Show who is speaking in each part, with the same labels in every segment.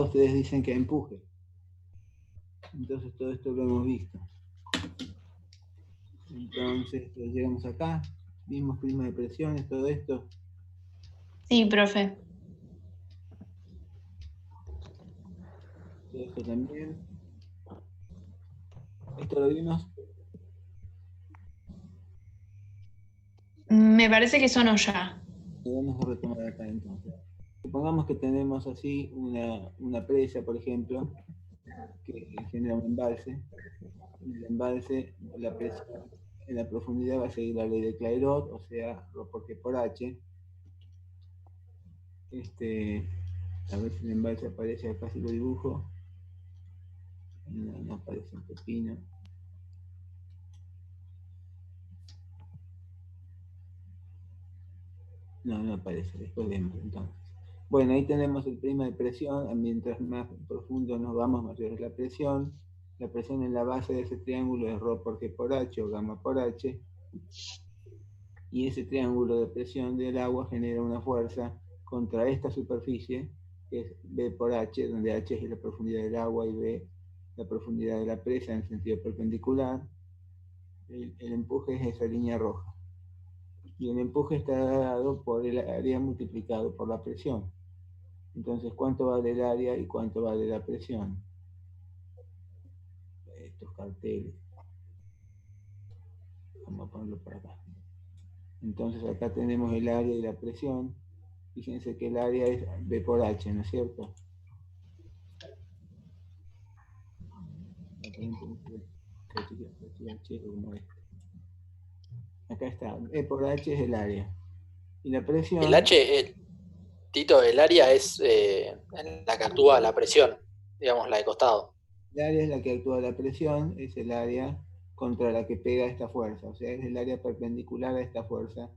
Speaker 1: ustedes dicen que empuje. Entonces todo esto lo hemos visto. Entonces llegamos acá, vimos prima de presiones, todo esto.
Speaker 2: Sí, profe.
Speaker 1: Todo esto también. ¿Esto lo vimos?
Speaker 2: Me parece que sonó ya.
Speaker 1: Lo vamos a retomar acá entonces. Supongamos que tenemos así una presa, por ejemplo, que genera un embalse. El embalse, la presión en la profundidad va a seguir la ley de Clairaut, o sea, Rho por G por H. A ver si el embalse aparece acá, si lo dibujo. No aparece un pepino. No aparece, después vemos entonces. Bueno, ahí tenemos el prima de presión. Mientras más profundo nos vamos, mayor es la presión. La presión en la base de ese triángulo es Rho por G por H o gamma por H. Y ese triángulo de presión del agua genera una fuerza contra esta superficie, que es B por H, donde H es la profundidad del agua y B la profundidad de la presa en sentido perpendicular. El empuje es esa línea roja. Y el empuje está dado por el área multiplicado por la presión. Entonces, ¿cuánto vale el área y cuánto vale la presión? Estos carteles. Vamos a ponerlo por acá. Entonces, acá tenemos el área y la presión. Fíjense que el área es B por H, ¿no es cierto? Acá está, B por H es el área. Y la presión...
Speaker 3: El H, Tito, el área es en la que actúa la presión, digamos, la de costado.
Speaker 1: El área es la que actúa la presión, es el área contra la que pega esta fuerza, o sea, es el área perpendicular a esta fuerza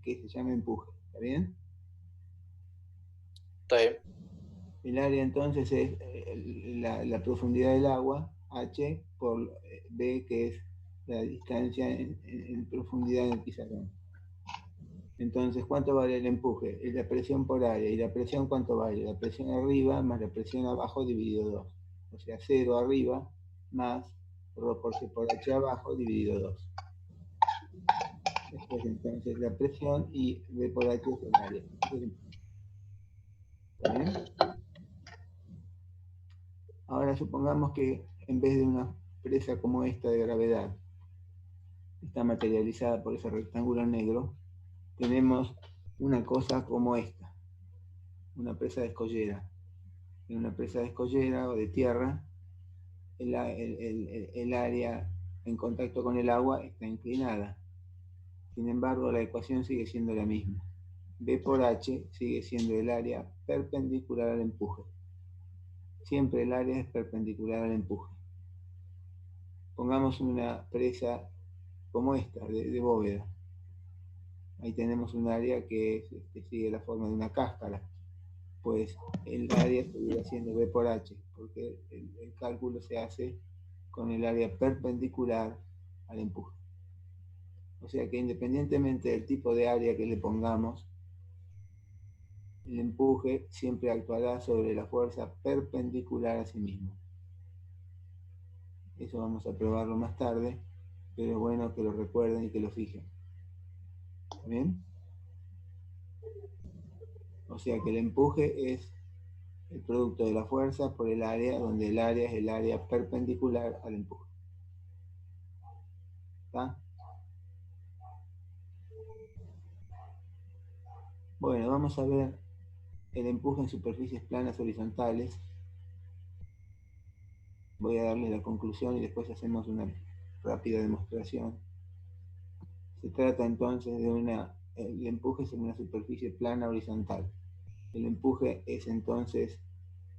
Speaker 1: que se llama empuje, ¿está bien?
Speaker 3: Está bien.
Speaker 1: El área entonces es la profundidad del agua, H, por B, que es la distancia en profundidad en el pizarrón. Entonces, ¿cuánto vale el empuje? Es la presión por área. ¿Y la presión cuánto vale? La presión arriba más la presión abajo dividido 2. O sea, 0 arriba más Rho por G por H abajo dividido 2. Esto es entonces la presión y V por H es el área. ¿Está bien? Ahora supongamos que en vez de una presa como esta de gravedad, está materializada por ese rectángulo negro, tenemos una cosa como esta, una presa de escollera. En una presa de escollera o de tierra, el área en contacto con el agua está inclinada. Sin embargo, la ecuación sigue siendo la misma. B por H sigue siendo el área perpendicular al empuje. Siempre el área es perpendicular al empuje. Pongamos una presa como esta, de bóveda. Ahí tenemos un área que sigue la forma de una cáscara. Pues el área seguirá siendo B por H, porque el cálculo se hace con el área perpendicular al empuje. O sea que independientemente del tipo de área que le pongamos, el empuje siempre actuará sobre la fuerza perpendicular a sí mismo. Eso vamos a probarlo más tarde, pero es bueno que lo recuerden y que lo fijen. ¿Está bien? O sea que el empuje es el producto de la fuerza por el área, donde el área es el área perpendicular al empuje. ¿Está? Bueno, vamos a ver el empuje en superficies planas horizontales. Voy a darle la conclusión y después hacemos una rápida demostración. Se trata entonces de el empuje es en una superficie plana horizontal. El empuje es entonces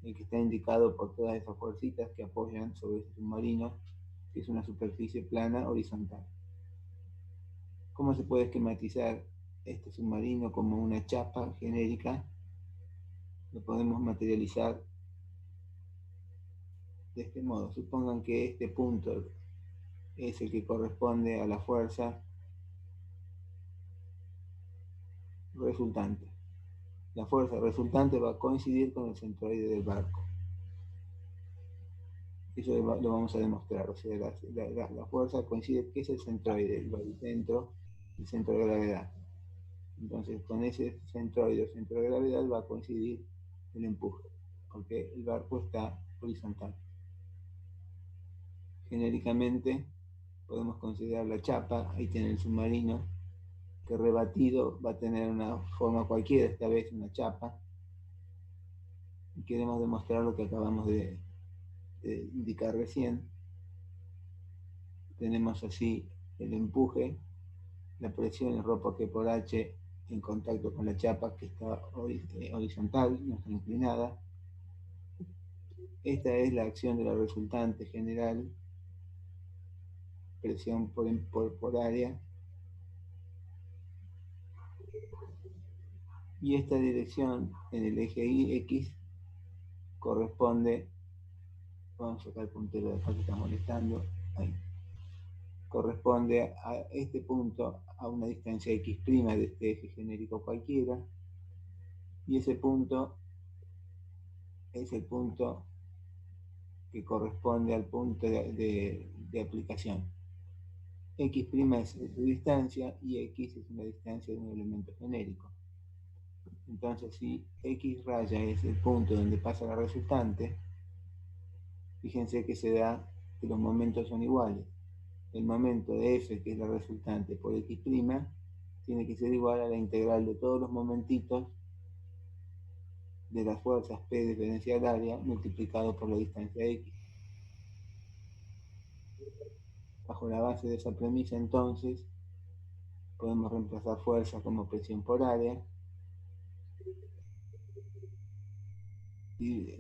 Speaker 1: el que está indicado por todas esas fuercitas que apoyan sobre ese submarino, que es una superficie plana horizontal. ¿Cómo se puede esquematizar este submarino como una chapa genérica? Lo podemos materializar de este modo. Supongan que este punto es el que corresponde a la fuerza resultante. la fuerza resultante va a coincidir con el centroide del barco. Eso lo vamos a demostrar. O sea, la fuerza coincide, que es el centroide, el baricentro, el centro de gravedad. Entonces, con ese centroide o centro de gravedad va a coincidir el empuje, porque el barco está horizontal. Genéricamente, podemos considerar la chapa, ahí tiene el submarino, que rebatido va a tener una forma cualquiera, esta vez una chapa, y queremos demostrar lo que acabamos de indicar recién. Tenemos así el empuje, la presión es ρ por G por H en contacto con la chapa, que está horizontal, no está inclinada. Esta es la acción de la resultante general, presión por área. Y esta dirección en el eje X corresponde, vamos a sacar el puntero de acá que está molestando, ahí, corresponde a este punto a una distancia X' de este eje genérico cualquiera, y ese punto es el punto que corresponde al punto de aplicación. X' es su distancia y X es una distancia de un elemento genérico. Entonces, si X raya es el punto donde pasa la resultante, fíjense que se da que los momentos son iguales. El momento de F, que es la resultante, por X', tiene que ser igual a la integral de todos los momentitos de las fuerzas P diferencial área multiplicado por la distancia X. Bajo la base de esa premisa, entonces, podemos reemplazar fuerza como presión por área y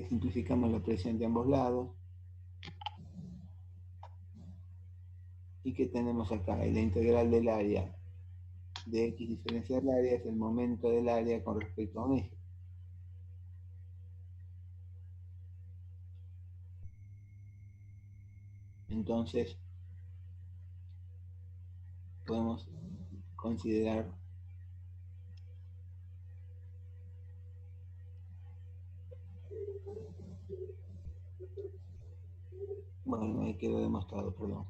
Speaker 1: simplificamos la presión de ambos lados. ¿Y qué tenemos acá? La integral del área de X diferencial área es el momento del área con respecto a un eje. Entonces, podemos considerar bueno, ahí quedó demostrado, perdón.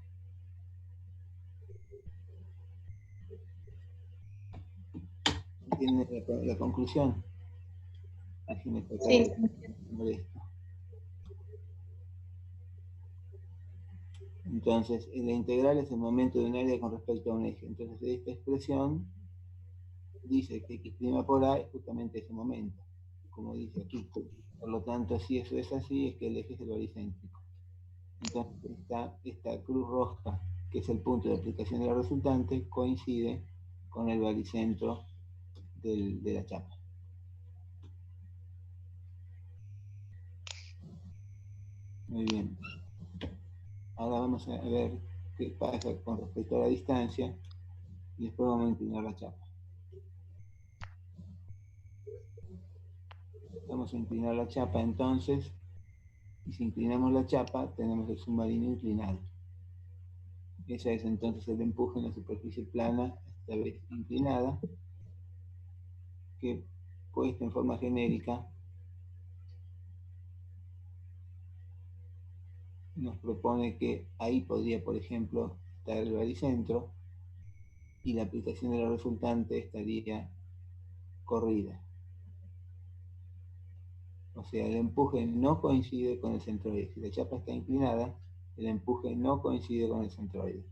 Speaker 1: ¿Tiene la conclusión? Así me toca
Speaker 2: Sí.
Speaker 1: molesto. Entonces, la integral es el momento de un área con respecto a un eje. Entonces, esta expresión dice que X' por A es justamente ese momento, como dice aquí. Por lo tanto, si eso es así, es que el eje es el baricéntrico. Entonces, esta cruz roja, que es el punto de aplicación de la resultante, coincide con el baricentro de la chapa. Muy bien. Ahora vamos a ver qué pasa con respecto a la distancia y después vamos a inclinar la chapa. Vamos a inclinar la chapa entonces, y si inclinamos la chapa tenemos el submarino inclinado. Ese es entonces el empuje en la superficie plana, esta vez inclinada, que puesta en forma genérica nos propone que ahí podría, por ejemplo, estar el baricentro y la aplicación de la resultante estaría corrida. O sea, el empuje no coincide con el centroide. Si la chapa está inclinada, el empuje no coincide con el centroide.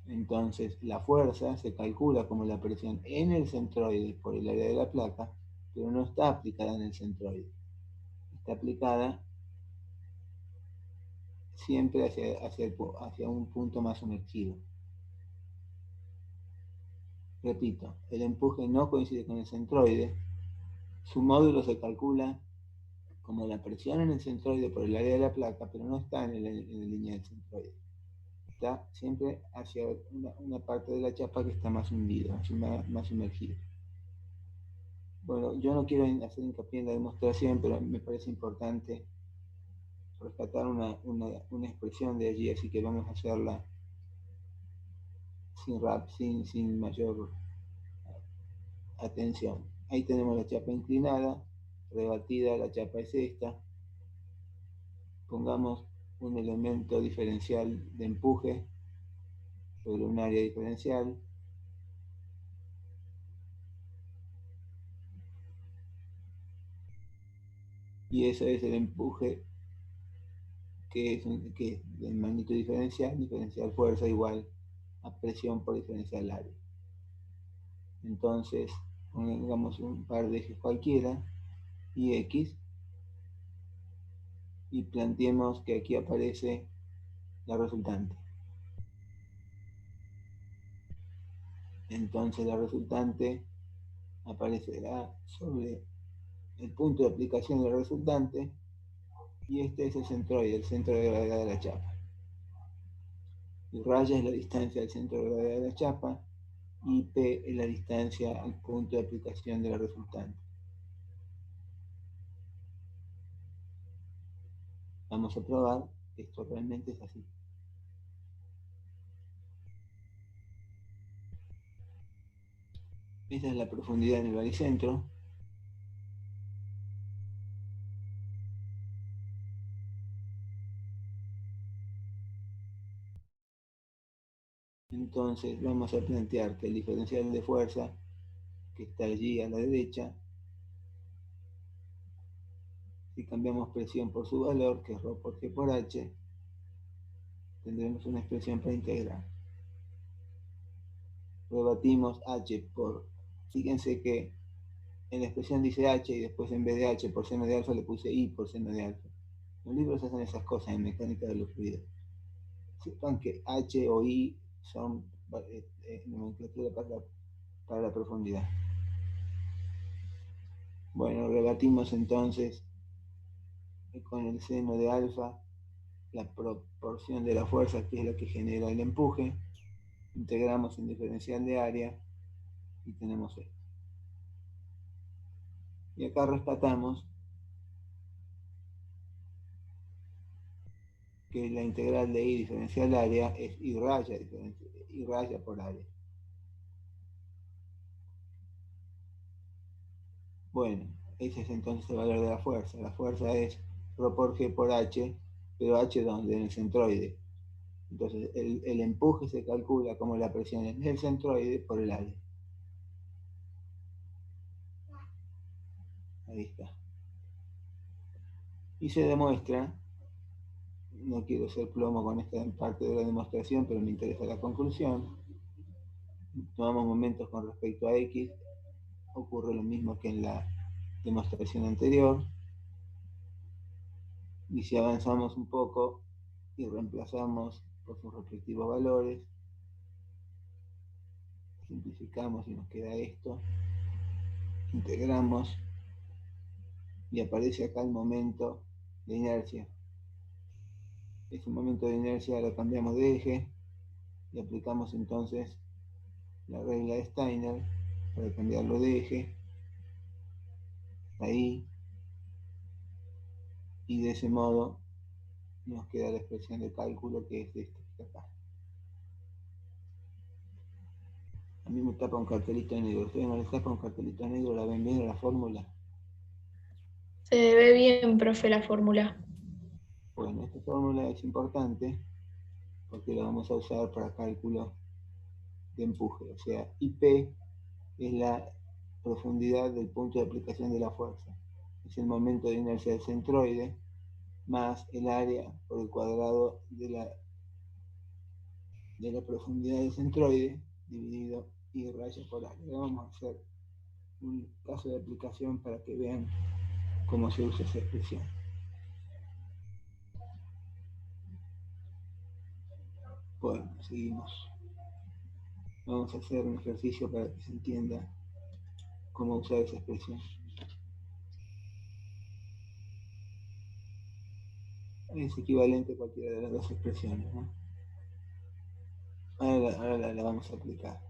Speaker 1: Entonces, la fuerza se calcula como la presión en el centroide por el área de la placa, pero no está aplicada en el centroide. Está aplicada siempre hacia un punto más sumergido. Repito, el empuje no coincide con el centroide. Su módulo se calcula como la presión en el centroide por el área de la placa, pero no está en la línea del centroide. Está siempre hacia una parte de la chapa que está más hundida, más sumergida. Bueno, yo no quiero hacer hincapié en la demostración, pero me parece importante rescatar una expresión de allí, así que vamos a hacerla sin mayor atención, ahí tenemos la chapa inclinada, rebatida la chapa es esta. Pongamos un elemento diferencial de empuje sobre un área diferencial. Y eso es el empuje que es de magnitud diferencial fuerza igual a presión por diferencial área. Entonces, pongamos un par de ejes cualquiera, y X, y planteemos que aquí aparece la resultante. Entonces la resultante aparecerá sobre el punto de aplicación del resultante, y este es el centroide, el centro de gravedad de la chapa. Y raya es la distancia del centro de gravedad de la chapa, y P es la distancia al punto de aplicación de la resultante. Vamos a probar que esto realmente es así. Esta es la profundidad en el baricentro. Entonces vamos a plantear que el diferencial de fuerza, que está allí a la derecha, si cambiamos presión por su valor, que es ρ por G por H, tendremos una expresión para integrar. Rebatimos H por... Fíjense que en la expresión dice H y después en vez de H por seno de alfa le puse I por seno de alfa. Los libros hacen esas cosas en mecánica de los fluidos. Sepan que H o I son nomenclatura para la profundidad. Bueno, rebatimos entonces con el seno de alfa la proporción de la fuerza, que es la que genera el empuje. Integramos en diferencial de área y tenemos esto. Y acá rescatamos que la integral de I diferencial área es I raya por área. Bueno, ese es entonces el valor de la fuerza. La fuerza es ρ por G por H, pero H ¿dónde? En el centroide. Entonces el empuje se calcula como la presión en el centroide por el área. Ahí está. Y se demuestra, no quiero ser plomo con esta parte de la demostración, pero me interesa la conclusión. Tomamos momentos con respecto a X, ocurre lo mismo que en la demostración anterior, y si avanzamos un poco y reemplazamos por sus respectivos valores, simplificamos y nos queda esto, integramos y aparece acá el momento de inercia. Ese momento de inercia lo cambiamos de eje y aplicamos entonces la regla de Steiner para cambiarlo de eje ahí, y de ese modo nos queda la expresión de cálculo, que es este que está acá. A mí me tapa un cartelito negro. ¿Ustedes no les tapa un cartelito negro? ¿La ven bien la fórmula?
Speaker 2: Se ve bien, profe, la fórmula.
Speaker 1: Bueno, esta fórmula es importante porque la vamos a usar para cálculo de empuje. O sea, IP es la profundidad del punto de aplicación de la fuerza. Es el momento de inercia del centroide más el área por el cuadrado de la profundidad del centroide dividido I raya por área. Vamos a hacer un caso de aplicación para que vean cómo se usa esa expresión. Bueno, seguimos. Vamos a hacer un ejercicio para que se entienda cómo usar esa expresión. Es equivalente a cualquiera de las dos expresiones, ¿no? Ahora la vamos a aplicar.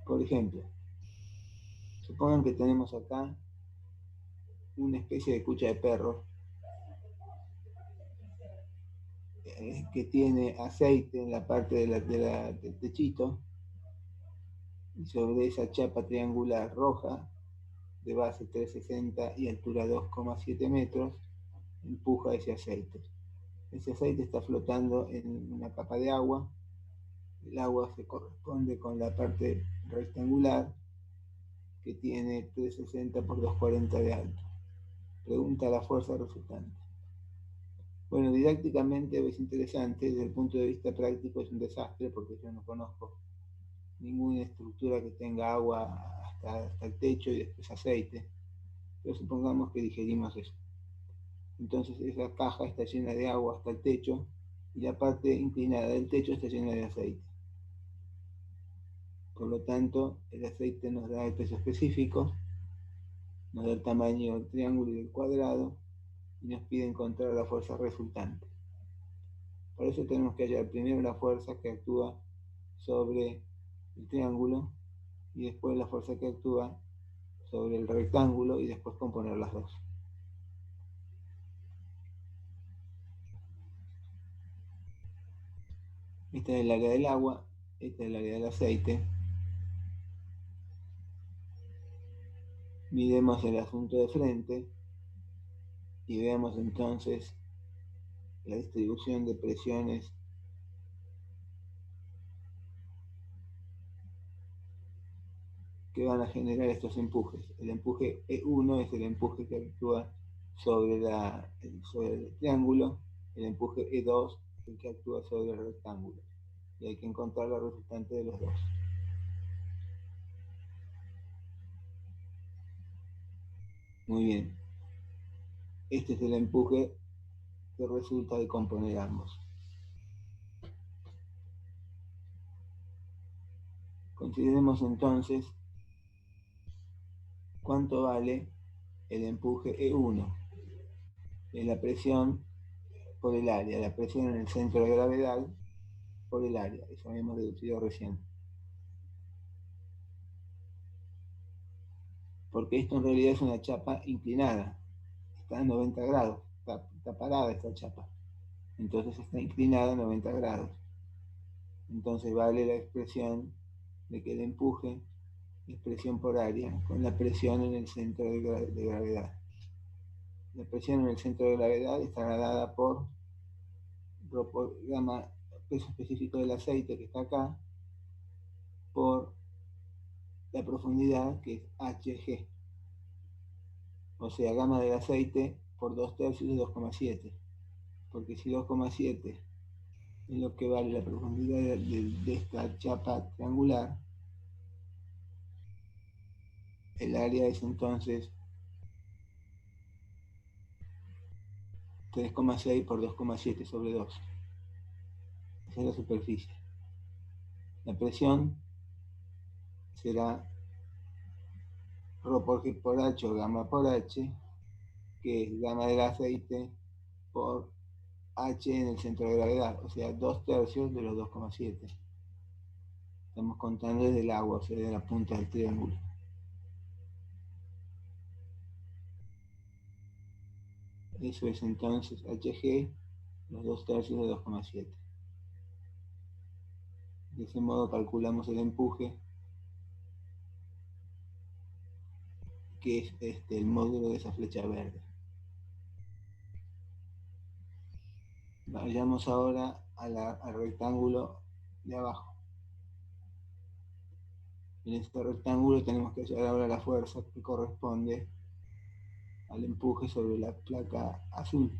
Speaker 1: Por ejemplo, supongan que tenemos acá una especie de cucha de perro que tiene aceite en la parte del techito, y sobre esa chapa triangular roja, de base 360 y altura 2,7 metros, empuja ese aceite. Ese aceite está flotando en una capa de agua. El agua se corresponde con la parte rectangular que tiene 360 por 240 de alto. Pregunta la fuerza resultante. Bueno, didácticamente es interesante, desde el punto de vista práctico es un desastre porque yo no conozco ninguna estructura que tenga agua hasta el techo y después aceite, pero supongamos que digerimos eso. Entonces esa caja está llena de agua hasta el techo y la parte inclinada del techo está llena de aceite. Por lo tanto, el aceite nos da el peso específico, nos da el tamaño del triángulo y del cuadrado y nos pide encontrar la fuerza resultante. Por eso tenemos que hallar primero la fuerza que actúa sobre el triángulo y después la fuerza que actúa sobre el rectángulo y después componer las dos. Esta es el área del agua, esta es el área del aceite. Miremos el asunto de frente y veamos entonces la distribución de presiones que van a generar estos empujes. El empuje E1 es el empuje que actúa sobre el triángulo, el empuje E2 es el que actúa sobre el rectángulo. Y hay que encontrar la resultante de los dos. Muy bien. Este es el empuje que resulta de componer ambos. Consideremos entonces cuánto vale el empuje E1. Es la presión por el área, la presión en el centro de gravedad por el área. Eso habíamos deducido recién. Porque esto en realidad es una chapa inclinada. Está a 90 grados. Está parada esta chapa. Entonces está inclinada a 90 grados. Entonces vale la expresión de que el empuje es presión por área con la presión en el centro de gravedad. La presión en el centro de gravedad estará dada por gamma, peso específico del aceite que está acá, por la profundidad que es HG. O sea, gamma del aceite por 2/3 de 2,7. Porque si 2,7 es lo que vale la profundidad de esta chapa triangular, el área es entonces 3,6 por 2,7 sobre 2. Esa es la superficie. La presión será Rho por G por H o gamma por H, que es gamma del aceite por H en el centro de gravedad, o sea, 2/3 de los 2,7. Estamos contando desde el agua, o sea, de la punta del triángulo. Eso es entonces HG, los 2/3 de 2,7. De ese modo calculamos el empuje, que es el módulo de esa flecha verde. Vayamos ahora al rectángulo de abajo. En este rectángulo tenemos que hallar ahora la fuerza que corresponde al empuje sobre la placa azul.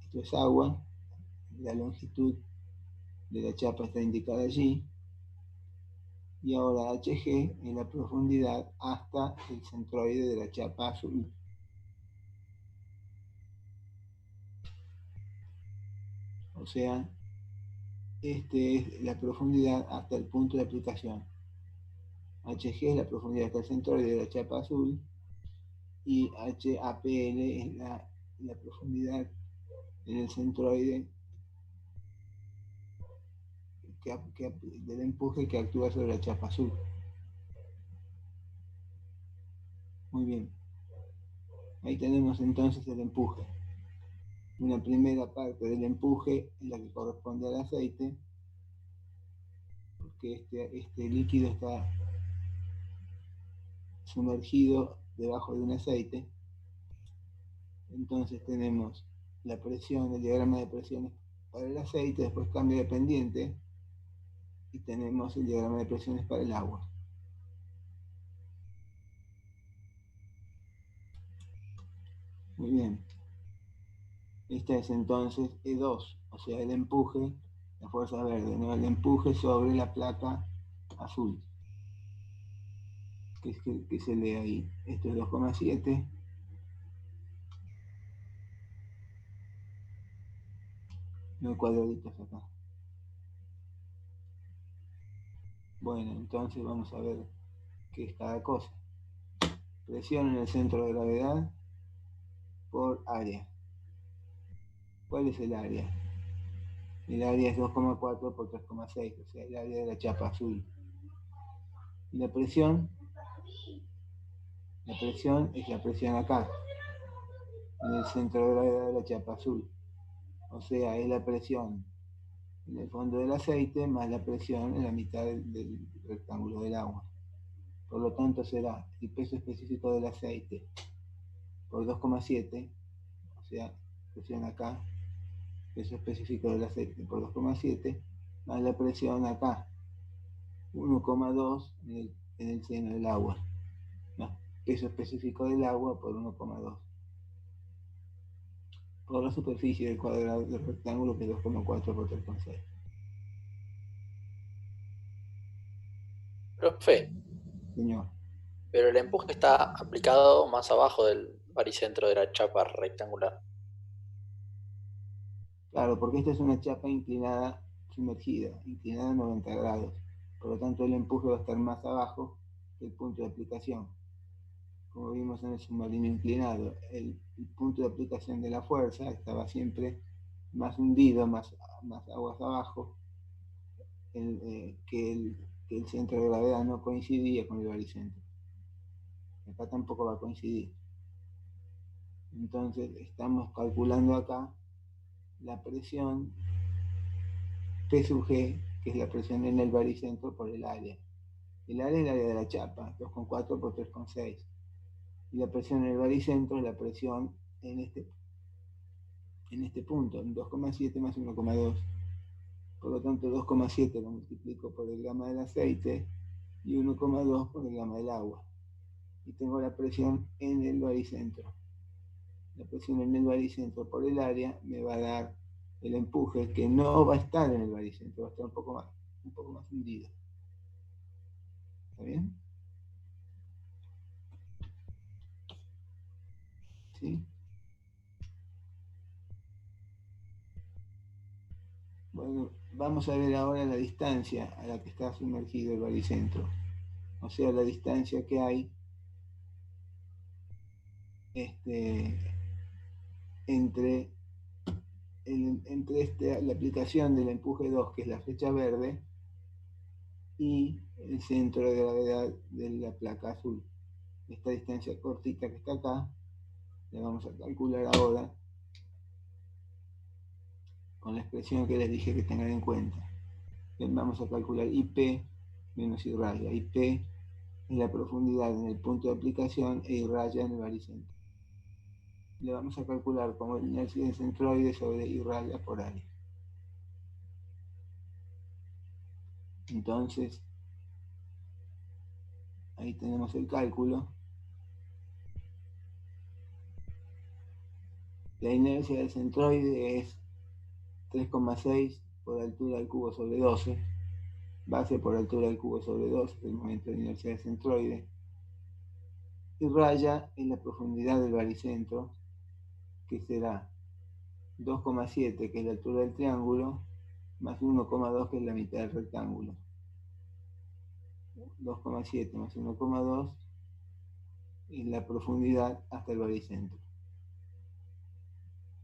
Speaker 1: Esto es agua, la longitud de la chapa está indicada allí, y ahora HG es la profundidad hasta el centroide de la chapa azul. O sea, este es la profundidad hasta el punto de aplicación. HG es la profundidad hasta el centroide de la chapa azul y HAPL es la profundidad en el centroide del empuje que actúa sobre la chapa azul. Muy bien. Ahí tenemos entonces el empuje. una primera parte del empuje es la que corresponde al aceite, porque este líquido está sumergido debajo de un aceite. Entonces tenemos la presión, el diagrama de presiones para el aceite, después cambio de pendiente y tenemos el diagrama de presiones para el agua. Muy bien. Esta es entonces E2, o sea, el empuje, la fuerza verde, ¿no? El empuje sobre la placa azul. Que se lee ahí. Esto es 2,7. No hay cuadraditos acá. Bueno, entonces vamos a ver qué es cada cosa. Presión en el centro de gravedad por área. ¿Cuál es el área? El área es 2,4 por 3,6, o sea, el área de la chapa azul. Y la presión es la presión acá, en el centro de gravedad de la chapa azul. O sea, es la presión en el fondo del aceite más la presión en la mitad del rectángulo del agua. Por lo tanto, será el peso específico del aceite por 2,7, o sea, presión acá, peso específico del aceite por 2,7, más la presión acá, 1,2 en el seno del agua, más peso específico del agua por 1,2. Por la superficie del cuadrado del rectángulo, que es 2,4 por 3,6.
Speaker 3: Profe,
Speaker 1: Señor.
Speaker 3: pero el empuje está aplicado más abajo del baricentro de la chapa rectangular.
Speaker 1: Claro, porque esta es una chapa inclinada, sumergida, inclinada a 90 grados. Por lo tanto, el empuje va a estar más abajo del punto de aplicación. Como vimos en el submarino inclinado, el punto de aplicación de la fuerza estaba siempre más hundido, más aguas abajo, que el centro de gravedad no coincidía con el baricentro. Acá tampoco va a coincidir. Entonces estamos calculando acá la presión P sub G, que es la presión en el baricentro por el área. El área es el área de la chapa, 2,4 por 3,6. Y la presión en el baricentro es la presión en este punto, en 2,7 más 1,2. Por lo tanto, 2,7 lo multiplico por el gamma del aceite y 1,2 por el gamma del agua. Y tengo la presión en el baricentro. La presión en el baricentro por el área me va a dar el empuje, que no va a estar en el baricentro, va a estar un poco más hundido. ¿Está bien? ¿Sí? Bueno, vamos a ver ahora la distancia a la que está sumergido el baricentro. O sea, la distancia que hay entre la aplicación del empuje 2, que es la flecha verde, y el centro de gravedad de la placa azul. Esta distancia cortita que está acá, la vamos a calcular ahora con la expresión que les dije que tengan en cuenta. Bien, vamos a calcular IP menos I raya. IP es la profundidad en el punto de aplicación e I raya en el baricentro. Le vamos a calcular como el inercia del centroide sobre I raya por área. Entonces, ahí tenemos el cálculo. La inercia del centroide es 3,6 por altura al cubo sobre 12, base por altura al cubo sobre 12, el momento de inercia del centroide, y raya en la profundidad del baricentro, que será 2,7, que es la altura del triángulo, más 1,2, que es la mitad del rectángulo. 2,7 más 1,2 es la profundidad hasta el baricentro.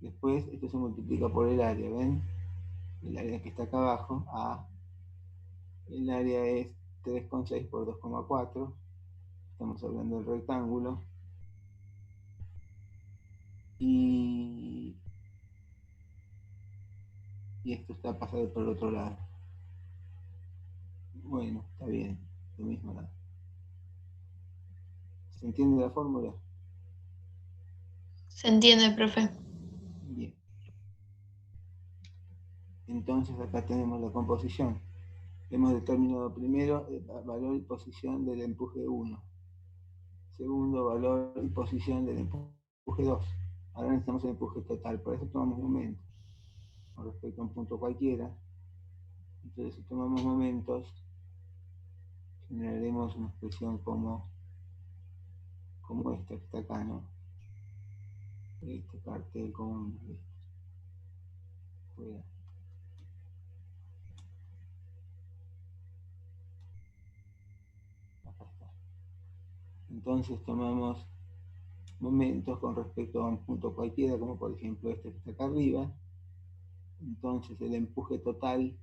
Speaker 1: Después esto se multiplica por el área, ¿ven? El área que está acá abajo, A. El área es 3,6 por 2,4. Estamos hablando del rectángulo. Y y esto está pasado por el otro lado. Bueno, está bien, lo mismo nada. ¿Se entiende la fórmula?
Speaker 2: Se entiende, profe.
Speaker 1: Bien. Entonces acá tenemos la composición. Hemos determinado primero el valor y posición del empuje 1. Segundo, valor y posición del empuje 2. Ahora necesitamos el empuje total, por eso tomamos momentos. Con respecto a un punto cualquiera. Entonces, si tomamos momentos, generaremos una expresión como esta que está acá, ¿no? Este cartel común. Fuera. Acá está. Entonces tomamos momentos con respecto a un punto cualquiera, como por ejemplo este que está acá arriba. Entonces el empuje total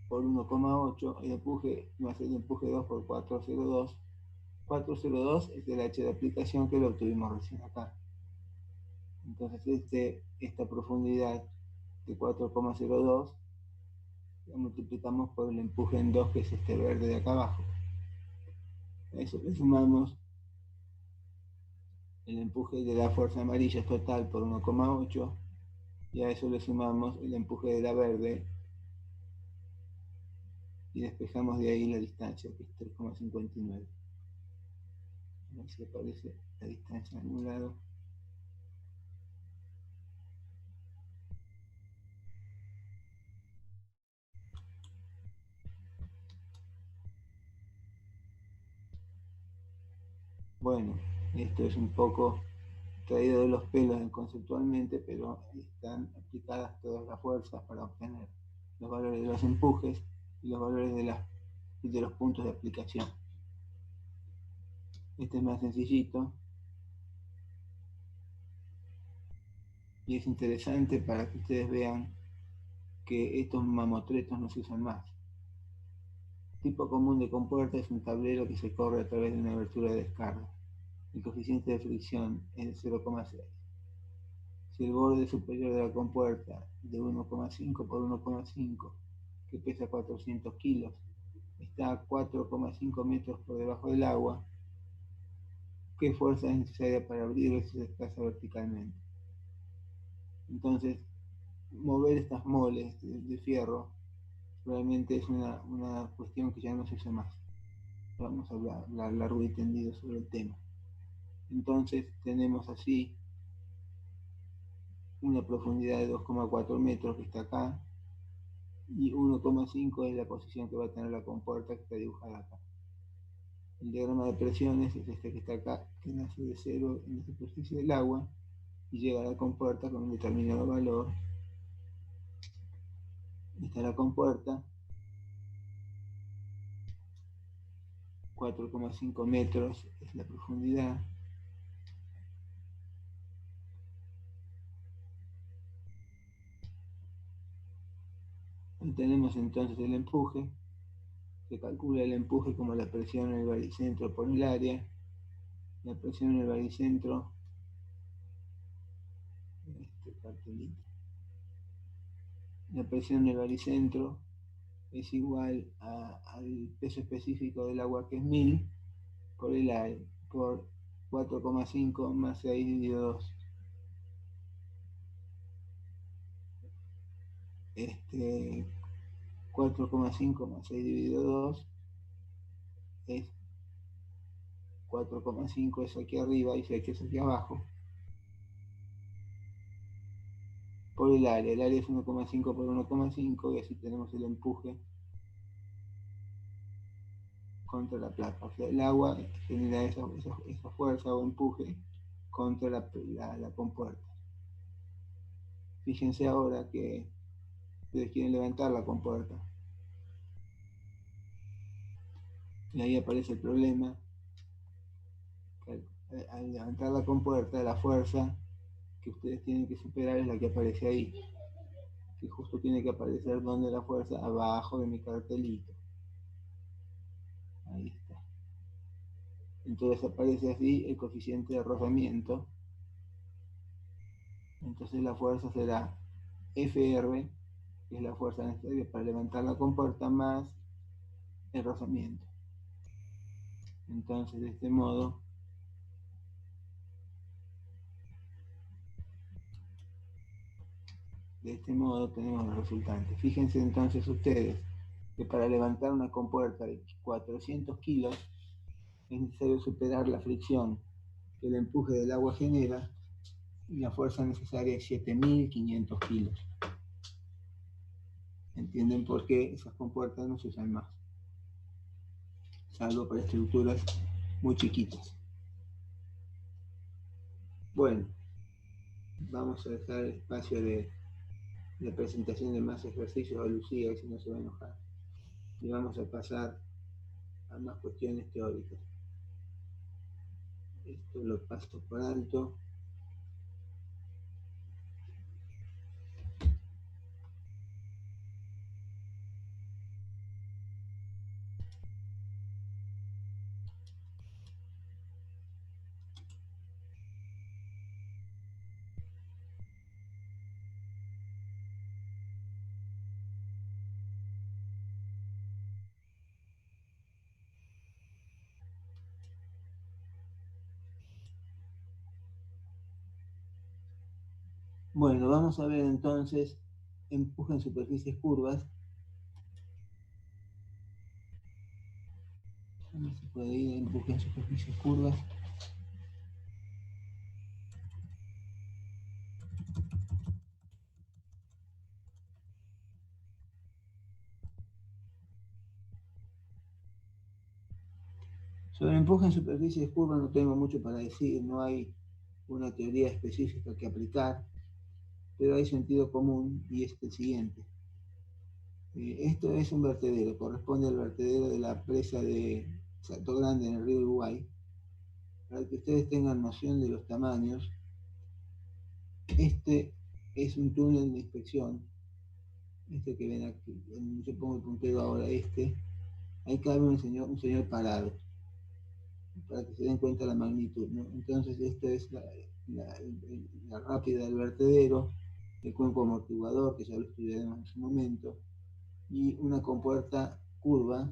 Speaker 1: por 1,8, el empuje más el empuje 2 por 402. 402 es el H de aplicación que lo obtuvimos recién acá. Entonces esta profundidad de 4,02 la multiplicamos por el empuje en 2, que es este verde de acá abajo. A eso le sumamos el empuje de la fuerza amarilla total por 1,8 y a eso le sumamos el empuje de la verde y despejamos de ahí la distancia, que es 3,59. A ver si aparece la distancia en un lado. Bueno, esto es un poco traído de los pelos conceptualmente, pero están aplicadas todas las fuerzas para obtener los valores de los empujes y los valores de los puntos de aplicación. Este es más sencillito y es interesante para que ustedes vean que estos mamotretos no se usan más. Tipo común de compuerta es un tablero que se corre a través de una abertura de descarga. El coeficiente de fricción es de 0,6. Si el borde superior de la compuerta de 1,5 por 1,5, que pesa 400 kilos, está a 4,5 metros por debajo del agua, ¿qué fuerza es necesaria para abrirlo si se desplaza verticalmente? Entonces, mover estas moles de fierro realmente es una cuestión que ya no se usa más. Vamos a hablar largo y tendido sobre el tema. Entonces tenemos así una profundidad de 2,4 metros que está acá y 1,5 es la posición que va a tener la compuerta que está dibujada acá. El diagrama de presiones es este que está acá, que nace de cero en la superficie del agua y llega a la compuerta con un determinado valor. Esta es la compuerta, 4,5 metros es la profundidad. Y tenemos entonces el empuje. Se calcula el empuje como la presión en el baricentro por el área. La presión en el baricentro, la presión en el baricentro es igual al peso específico del agua, que es 1000, por el aire, por 4,5 más 6 dividido 2. 4,5 más 6 dividido 2 es 4,5 es aquí arriba y 6 que es aquí abajo. Por el área es 1,5 por 1,5 y así tenemos el empuje contra la placa. O sea, el agua genera esa fuerza o empuje contra la compuerta. Fíjense ahora que ustedes quieren levantar la compuerta. Y ahí aparece el problema. Al levantar la compuerta, la fuerza que ustedes tienen que superar es la que aparece ahí. Que justo tiene que aparecer donde la fuerza, abajo de mi cartelito. Ahí está. Entonces aparece así el coeficiente de rozamiento. Entonces la fuerza será FR, que es la fuerza necesaria para levantar la compuerta, más el rozamiento. Entonces, de este modo, tenemos el resultante. Fíjense entonces ustedes que para levantar una compuerta de 400 kilos es necesario superar la fricción que el empuje del agua genera, y la fuerza necesaria es 7.500 kilos. ¿Entienden por qué esas compuertas no se usan más? Salvo para estructuras muy chiquitas. Bueno, vamos a dejar el espacio de la presentación de más ejercicios a Lucía, si no se va a enojar. Y vamos a pasar a más cuestiones teóricas. Esto lo paso por alto. Bueno, vamos a ver entonces empuje en superficies curvas. ¿Cómo se puede ir a empuje en superficies curvas? Sobre empuje en superficies curvas no tengo mucho para decir, no hay una teoría específica que aplicar, pero hay sentido común y es el siguiente. Esto es un vertedero, corresponde al vertedero de la presa de Salto Grande en el río Uruguay. Para que ustedes tengan noción de los tamaños, este es un túnel de inspección, este que ven aquí, yo pongo el puntero ahora, ahí cabe un señor parado, para que se den cuenta de la magnitud, ¿no? Entonces esta es la rápida del vertedero, el cuenco amortiguador, que ya lo estudiaremos en su momento, y una compuerta curva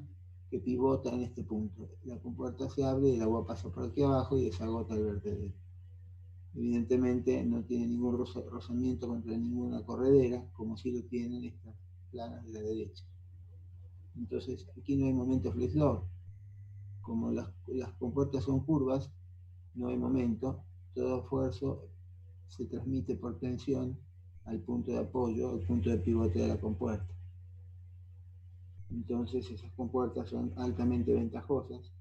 Speaker 1: que pivota en este punto. La compuerta se abre y el agua pasa por aquí abajo y desagota el vertedero. Evidentemente no tiene ningún rozamiento contra ninguna corredera, como si lo tienen estas planas de la derecha. Entonces aquí no hay momento flexor. Como las compuertas son curvas, no hay momento, todo esfuerzo se transmite por tensión al punto de apoyo, al punto de pivote de la compuerta. Entonces esas compuertas son altamente ventajosas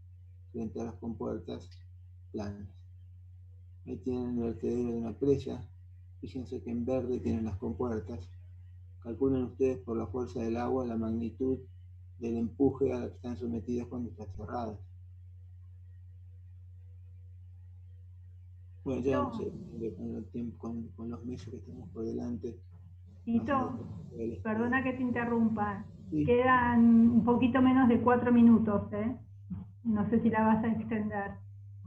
Speaker 1: frente a las compuertas planas. Ahí tienen el vertedero de una presa. Fíjense que en verde tienen las compuertas. Calculen ustedes por la fuerza del agua la magnitud del empuje a la que están sometidas cuando están cerradas. Bueno, ya vamos a ir con el tiempo, con los meses que tenemos por delante.
Speaker 4: Tito, perdona que te interrumpa.
Speaker 1: Sí.
Speaker 4: Quedan un poquito menos de 4 minutos, ¿eh? No sé si la vas a extender.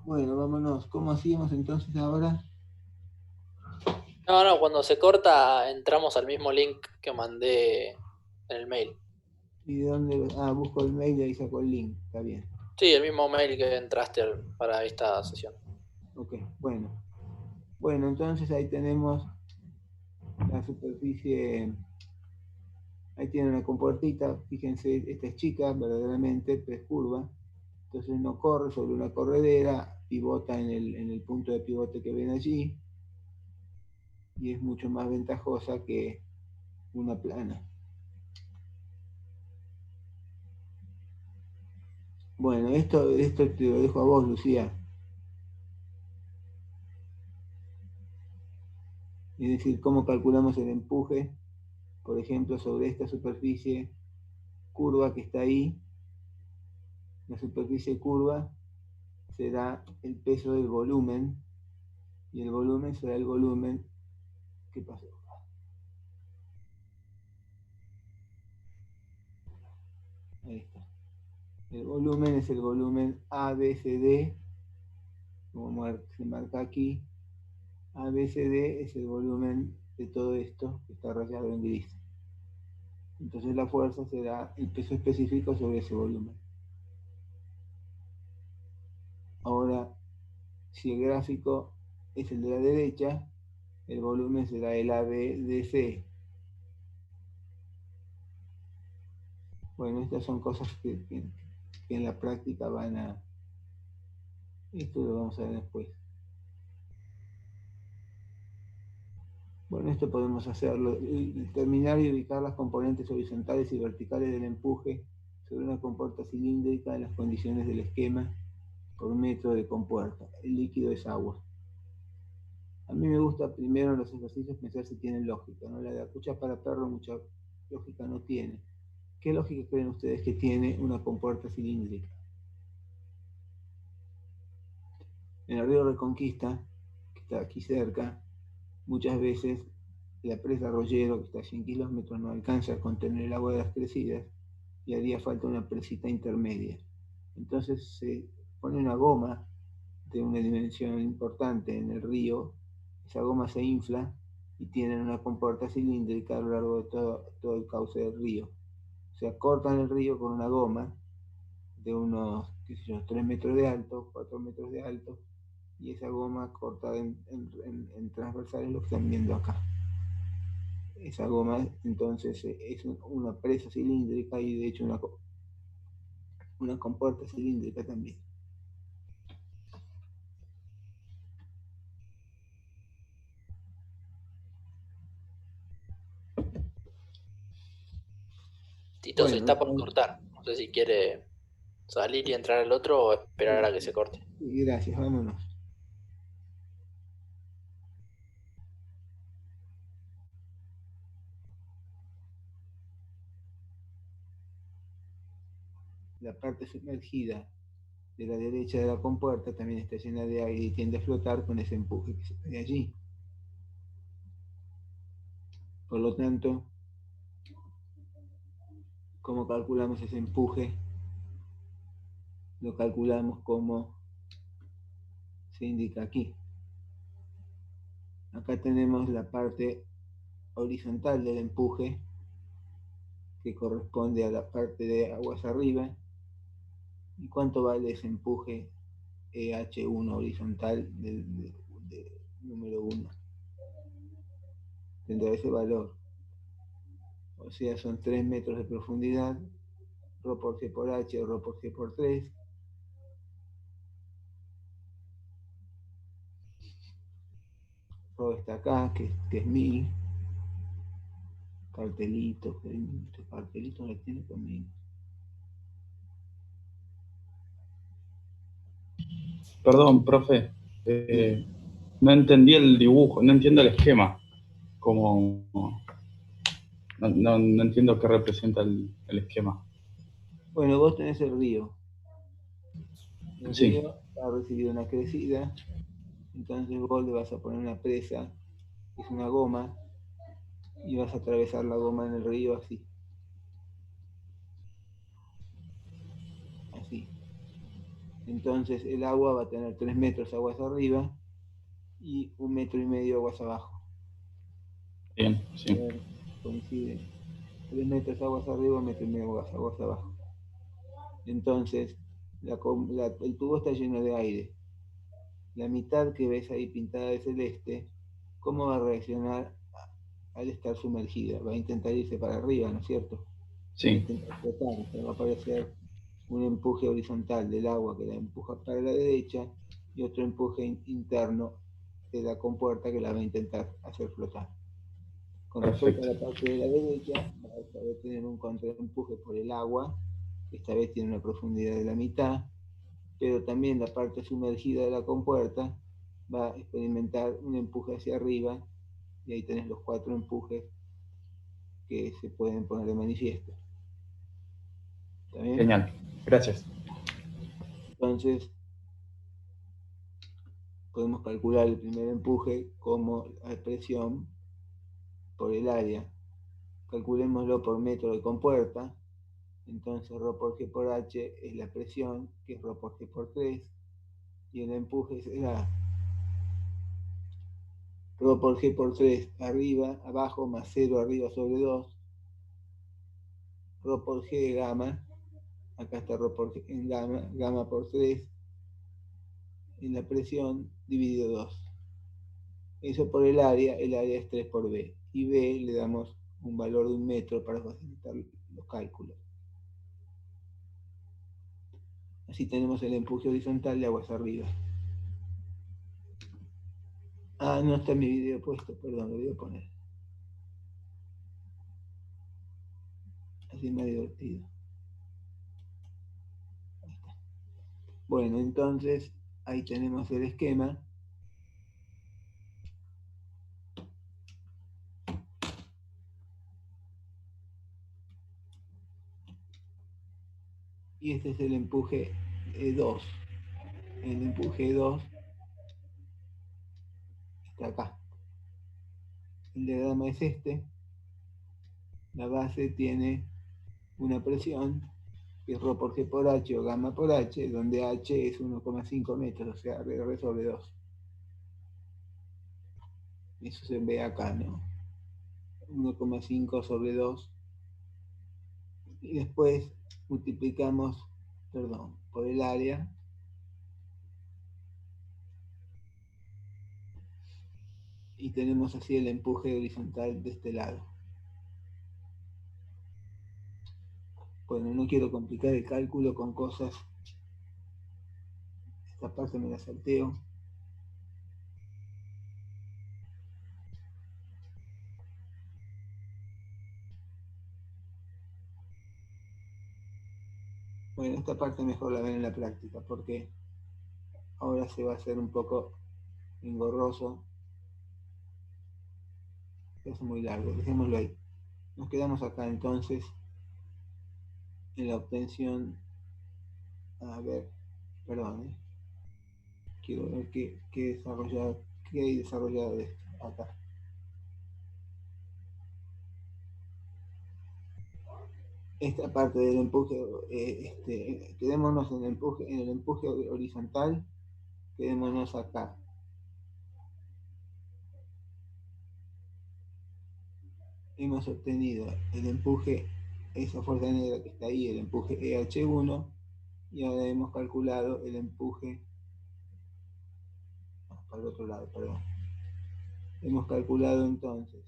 Speaker 1: Bueno, vámonos. ¿Cómo hacíamos entonces ahora?
Speaker 3: No, cuando se corta entramos al mismo link que mandé en el mail.
Speaker 1: ¿Y de dónde? Busco el mail y ahí saco el link. Está bien.
Speaker 3: Sí, el mismo mail que entraste para esta sesión.
Speaker 1: Ok, bueno. Bueno, entonces ahí tenemos la superficie. Ahí tiene una compuertita. Fíjense, esta es chica, verdaderamente, pero es curva. Entonces no corre sobre una corredera, pivota en el punto de pivote que ven allí, y es mucho más ventajosa que una plana. Bueno, esto te lo dejo a vos, Lucía. Es decir, cómo calculamos el empuje, por ejemplo, sobre esta superficie curva que está ahí. La superficie curva será el peso del volumen, y el volumen será el volumen. ¿Qué pasó? Ahí está. El volumen es el volumen ABCD, como se marca aquí. ABCD es el volumen de todo esto que está rayado en gris. Entonces la fuerza será el peso específico sobre ese volumen. Ahora, si el gráfico es el de la derecha, el volumen será el ABDC. Bueno, estas son cosas que en la práctica van a... Esto lo vamos a ver después. Bueno, esto podemos hacerlo. Determinar y ubicar las componentes horizontales y verticales del empuje sobre una compuerta cilíndrica en las condiciones del esquema por metro de compuerta. El líquido es agua. A mí me gusta primero en los ejercicios pensar si tienen lógica, ¿no? La de la cucha para perro mucha lógica no tiene. ¿Qué lógica creen ustedes que tiene una compuerta cilíndrica? En el río Reconquista, que está aquí cerca, muchas veces la presa Arroyero, que está a 100 kilómetros, no alcanza a contener el agua de las crecidas y haría falta una presita intermedia. Entonces se pone una goma de una dimensión importante en el río, esa goma se infla y tienen una compuerta cilíndrica a lo largo de todo el cauce del río. O sea, cortan el río con una goma de unos, 3 metros de alto, 4 metros de alto, y esa goma cortada en transversal es lo que están viendo acá. Esa goma entonces es una presa cilíndrica y de hecho una compuerta cilíndrica también.
Speaker 3: Tito se
Speaker 1: Bueno,
Speaker 3: está por cortar. No sé si quiere salir y entrar al otro o esperar a que se corte.
Speaker 1: gracias, vámonos. La parte sumergida de la derecha de la compuerta también está llena de aire y tiende a flotar con ese empuje que se ve allí. Por lo tanto, ¿cómo calculamos ese empuje? Lo calculamos como se indica aquí. Acá tenemos la parte horizontal del empuje que corresponde a la parte de aguas arriba. ¿Y cuánto vale ese empuje EH1 horizontal del número 1? Tendrá ese valor. O sea, son 3 metros de profundidad, ρ por G por H o ρ por G por 3. Ρ está acá, que es 1000. Cartelito lo tiene conmigo.
Speaker 5: Perdón, profe. No entendí el dibujo, no entiendo el esquema. Como no entiendo qué representa el esquema.
Speaker 1: Bueno, vos tenés el río. El
Speaker 5: Sí.
Speaker 1: río ha recibido una crecida, entonces vos le vas a poner una presa, que es una goma, y vas a atravesar la goma en el río así. Así. Entonces el agua va a tener 3 metros aguas arriba y 1,5 metros aguas abajo.
Speaker 5: Bien, sí.
Speaker 1: A ver, coincide. 3 metros aguas arriba, 1,5 metros aguas abajo. Entonces, el tubo está lleno de aire. La mitad que ves ahí pintada de celeste, ¿cómo va a reaccionar al estar sumergida? Va a intentar irse para arriba, ¿no es cierto?
Speaker 5: Sí.
Speaker 1: Va a intentar flotar, o sea, va a aparecer un empuje horizontal del agua que la empuja para la derecha y otro empuje interno de la compuerta que la va a intentar hacer flotar. Con respecto a la parte de la derecha, va a tener un contraempuje por el agua, que esta vez tiene una profundidad de la mitad, pero también la parte sumergida de la compuerta va a experimentar un empuje hacia arriba, y ahí tenés los 4 empujes que se pueden poner de manifiesto. ¿Está bien?
Speaker 5: Genial, gracias.
Speaker 1: Entonces, podemos calcular el primer empuje como la presión por el área. Calculémoslo por metro de compuerta. Entonces ρ por G por H es la presión, que es ρ por G por 3, y el empuje será Rho por G por 3 arriba, abajo, más 0 arriba sobre 2. Rho por G gamma. Acá está Rho por G en gamma, gamma por 3 en la presión dividido 2. Eso por el área es 3 por B. Y B le damos un valor de 1 metro para facilitar los cálculos. Así tenemos el empuje horizontal de aguas arriba. Ah, no está mi video puesto, perdón, lo voy a poner. Así más divertido. Ahí está. Bueno, entonces ahí tenemos el esquema. Y este es el empuje E2. El empuje E2 está acá. El diagrama es este. La base tiene una presión que es Rho por G por H o gamma por H, donde H es 1,5 metros, o sea, R sobre 2. Eso se ve acá, ¿no? 1,5 sobre 2. Y después multiplicamos, perdón, por el área. Y tenemos así el empuje horizontal de este lado. Bueno, no quiero complicar el cálculo con cosas. Esta parte me la salteo. Bueno, esta parte mejor la ven en la práctica, porque ahora se va a hacer un poco engorroso. Es muy largo, dejémoslo ahí. Nos quedamos acá entonces en la obtención. A ver, perdón, quiero ver qué hay desarrollado de esto acá. Esta parte del empuje, quedémonos en el empuje horizontal, quedémonos acá. Hemos obtenido el empuje, esa fuerza negra que está ahí, el empuje EH1, y ahora hemos calculado el empuje, para el otro lado, perdón. Hemos calculado entonces,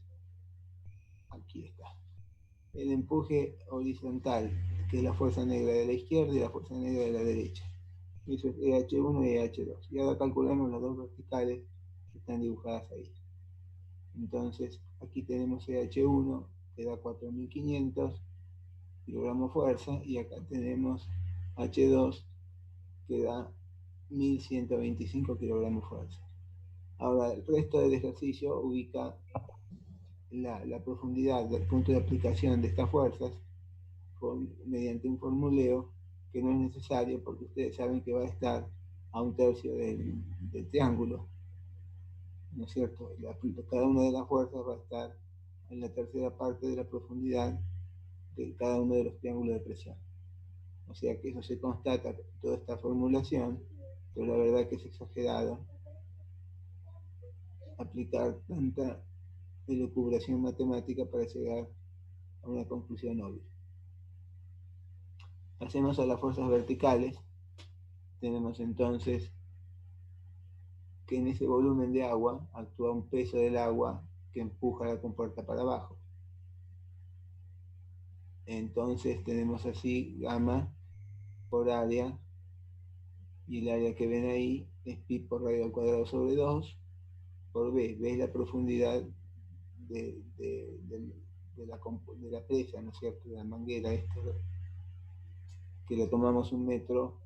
Speaker 1: aquí está, el empuje horizontal, que es la fuerza negra de la izquierda y la fuerza negra de la derecha. Eso es EH1 y EH2. Y ahora calculamos las dos verticales que están dibujadas ahí. Entonces, aquí tenemos EH1, que da 4.500 kilogramos fuerza, y acá tenemos H2, que da 1.125 kilogramos fuerza. Ahora, el resto del ejercicio ubica la profundidad del punto de aplicación de estas fuerzas mediante un formuleo que no es necesario, porque ustedes saben que va a estar a 1/3 del triángulo, ¿no es cierto? Cada una de las fuerzas va a estar en la tercera parte de la profundidad de cada uno de los triángulos de presión. O sea que eso se constata con toda esta formulación, pero la verdad que es exagerado aplicar tanta elucubración matemática para llegar a una conclusión obvia. Hacemos a las fuerzas verticales. Tenemos entonces que en ese volumen de agua actúa un peso del agua que empuja la compuerta para abajo. Entonces tenemos así gamma por área, y el área que ven ahí es pi por radio al cuadrado sobre 2 por B. B es la profundidad de la presa, ¿no es cierto? De la manguera, que lo tomamos 1 metro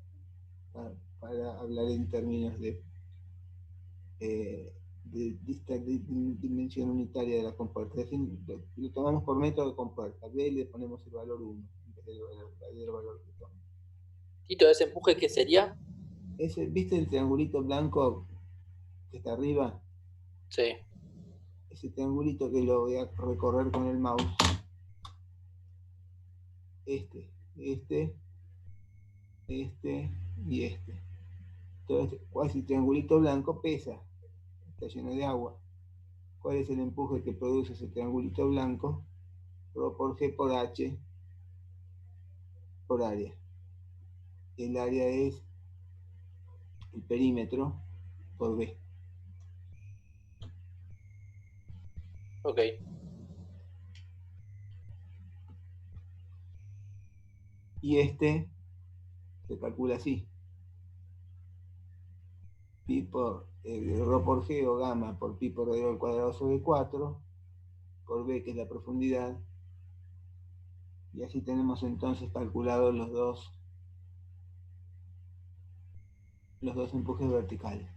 Speaker 1: para hablar en términos de dimensión unitaria de la compuerta. Es decir, lo tomamos por metro de compuerta. B le ponemos el valor 1 en vez del valor que toma.
Speaker 3: Tito, ¿ese empuje qué sería?
Speaker 1: ¿Viste el triangulito blanco que está arriba?
Speaker 3: Sí.
Speaker 1: Ese triangulito que lo voy a recorrer con el mouse. Este y este. Todo este cuasi triangulito blanco pesa, está lleno de agua. ¿Cuál es el empuje que produce ese triangulito blanco? Rho por G por H por área. El área es el perímetro por B.
Speaker 3: Ok.
Speaker 1: Y este se calcula así. Pi por Rho por G o gamma por pi por radio al cuadrado sobre 4 por B, que es la profundidad. Y así tenemos entonces calculados los dos empujes verticales.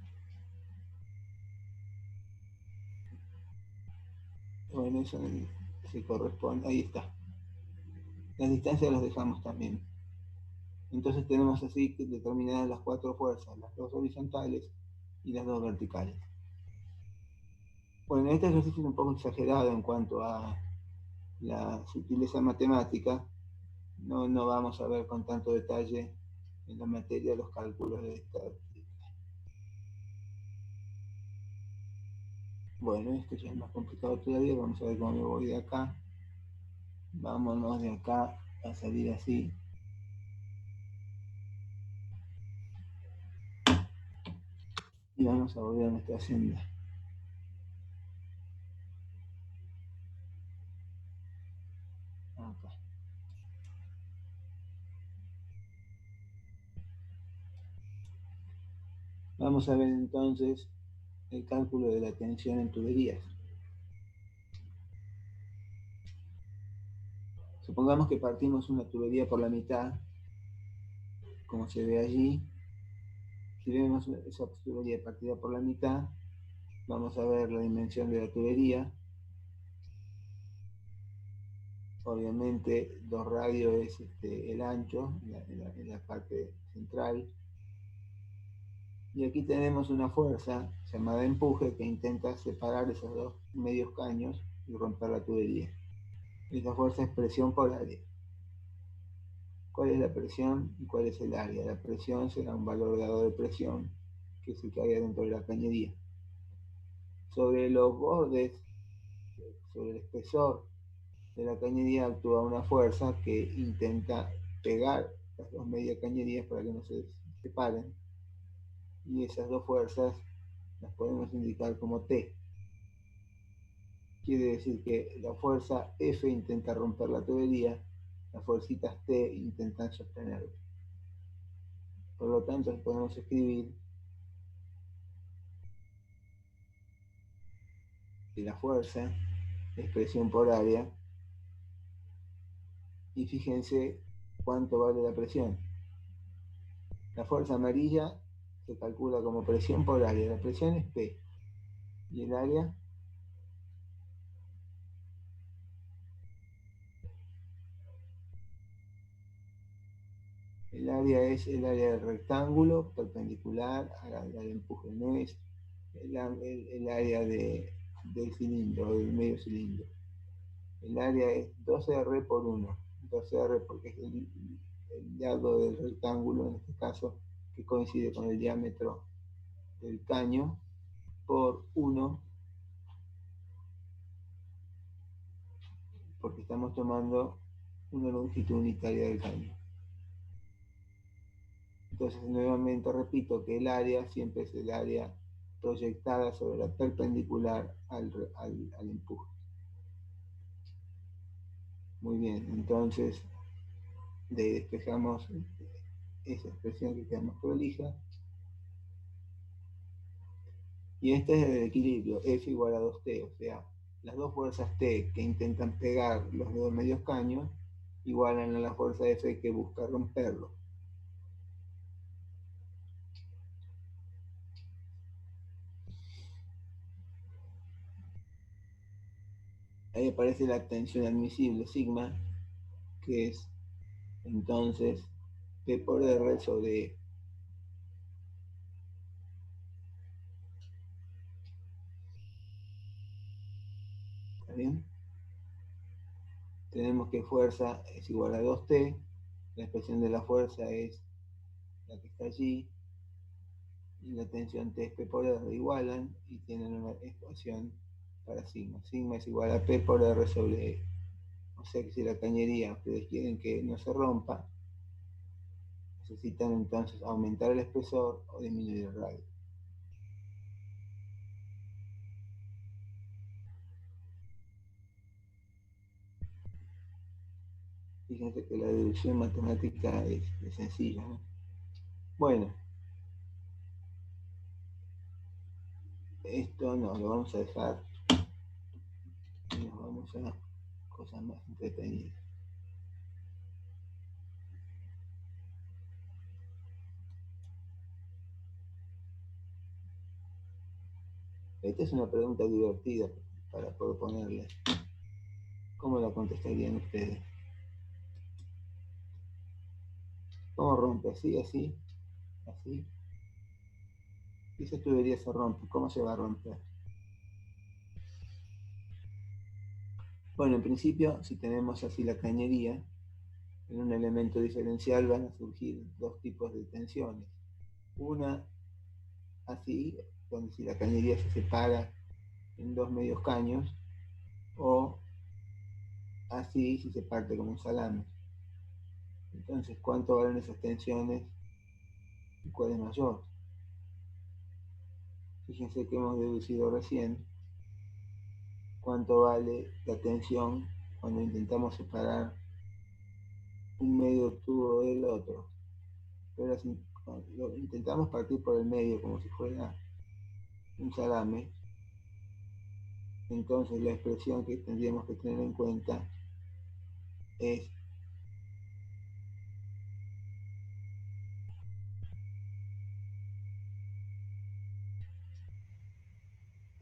Speaker 1: Bueno, eso se corresponde, ahí está. Las distancias las dejamos también. Entonces tenemos así determinadas las 4 fuerzas, las 2 horizontales y las 2 verticales. Bueno, este ejercicio es un poco exagerado en cuanto a la sutileza matemática. No vamos a ver con tanto detalle en la materia los cálculos de esta. Bueno, esto ya es más complicado todavía. Vamos a ver cómo me voy de acá. Vámonos de acá a salir así. Y vamos a volver a nuestra senda. Acá. Vamos a ver entonces el cálculo de la tensión en tuberías. Supongamos que partimos una tubería por la mitad, como se ve allí. Si vemos esa tubería partida por la mitad, vamos a ver la dimensión de la tubería. Obviamente 2 radios es el ancho en la parte central. Y aquí tenemos una fuerza llamada empuje que intenta separar esos 2 medios caños y romper la tubería. Esa fuerza es presión por área. ¿Cuál es la presión y cuál es el área? La presión será un valor dado de presión, que es el que hay dentro de la cañería. Sobre los bordes, sobre el espesor de la cañería actúa una fuerza que intenta pegar las 2 medias cañerías para que no se separen. Y esas 2 fuerzas las podemos indicar como T. Quiere decir que la fuerza F intenta romper la tubería, las fuercitas T intentan sostenerla. Por lo tanto, podemos escribir que la fuerza es presión por área, y fíjense cuánto vale la presión. La fuerza amarilla se calcula como presión por área, la presión es P, y el área es el área del rectángulo perpendicular al empuje, no es el área del cilindro, del medio cilindro. El área es 2R por 1, 2R porque es el lado del rectángulo, en este caso, que coincide con el diámetro del caño, por 1, porque estamos tomando una longitud unitaria del caño. Entonces, nuevamente repito que el área siempre es el área proyectada sobre la perpendicular al empuje. Muy bien, entonces despejamos esa expresión que queda más prolija. Y este es el equilibrio, F igual a 2T, o sea, las 2 fuerzas T que intentan pegar los 2 medios caños igualan a la fuerza F que busca romperlo. Ahí aparece la tensión admisible, sigma, que es entonces P por R sobre E. ¿Está bien? Tenemos que fuerza es igual a 2T, la expresión de la fuerza es la que está allí, y la tensión T es P por R igualan, y tienen una ecuación para sigma. Sigma es igual a P por R sobre E. O sea que si la cañería ustedes quieren que no se rompa, necesitan entonces aumentar el espesor o disminuir el radio. Fíjense que la deducción matemática es sencilla, ¿no? Bueno, esto no, lo vamos a dejar y nos vamos a cosas más entretenidas. Esta es una pregunta divertida para proponerles. ¿Cómo la contestarían ustedes? ¿Cómo rompe? ¿Así, así, así? Si esa tubería se rompe, ¿cómo se va a romper? Bueno, en principio, si tenemos así la cañería, en un elemento diferencial van a surgir dos tipos de tensiones. Una, así, donde si la cañería se separa en dos medios caños, o así si se parte como un salame. Entonces, ¿cuánto valen esas tensiones y cuál es mayor? Fíjense que hemos deducido recién cuánto vale la tensión cuando intentamos separar un medio tubo del otro. Pero si lo intentamos partir por el medio como si fuera un salame, entonces la expresión que tendríamos que tener en cuenta es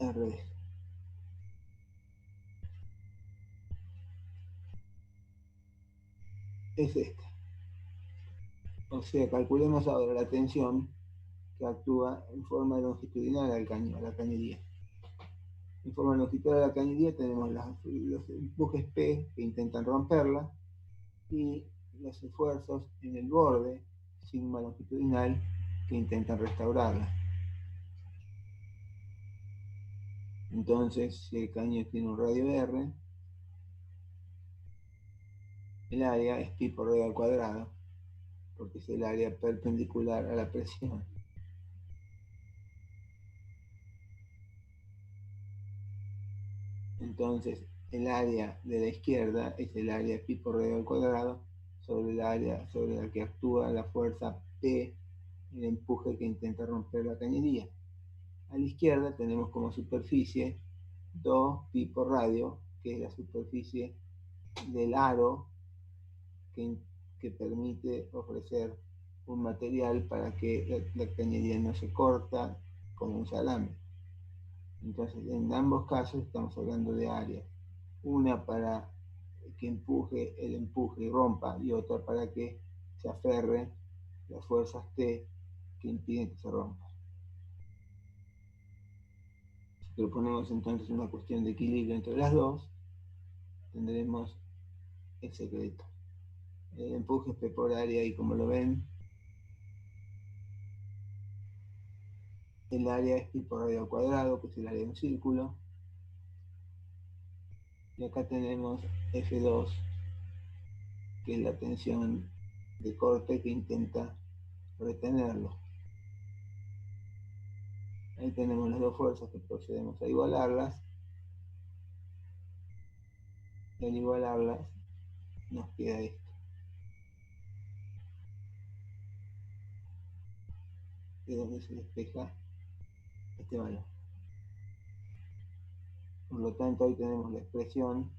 Speaker 1: R. Es esta. O sea, calculemos ahora la tensión que actúa en forma longitudinal a la cañería. En forma longitudinal a la cañería tenemos los empujes P que intentan romperla y los esfuerzos en el borde, sigma longitudinal, que intentan restaurarla. Entonces, si el caño tiene un radio R, el área es pi por radio al cuadrado, porque es el área perpendicular a la presión. Entonces, el área de la izquierda es el área pi por radio al cuadrado sobre el área sobre la que actúa la fuerza P, el empuje que intenta romper la cañería. A la izquierda tenemos como superficie 2 pi por radio, que es la superficie del aro que permite ofrecer un material para que la cañería no se corta como un salame. Entonces, en ambos casos estamos hablando de áreas. Una para que empuje el empuje y rompa, y otra para que se aferre las fuerzas T que impiden que se rompa. Si proponemos entonces una cuestión de equilibrio entre las dos, tendremos el secreto. El empuje es P por área y como lo ven, el área es pi por radio al cuadrado, que es el área de un círculo. Y acá tenemos F2, que es la tensión de corte que intenta retenerlo. Ahí tenemos las dos fuerzas que procedemos a igualarlas. Y al igualarlas nos queda esto. De donde se despeja este valor. Por lo tanto, ahí tenemos la expresión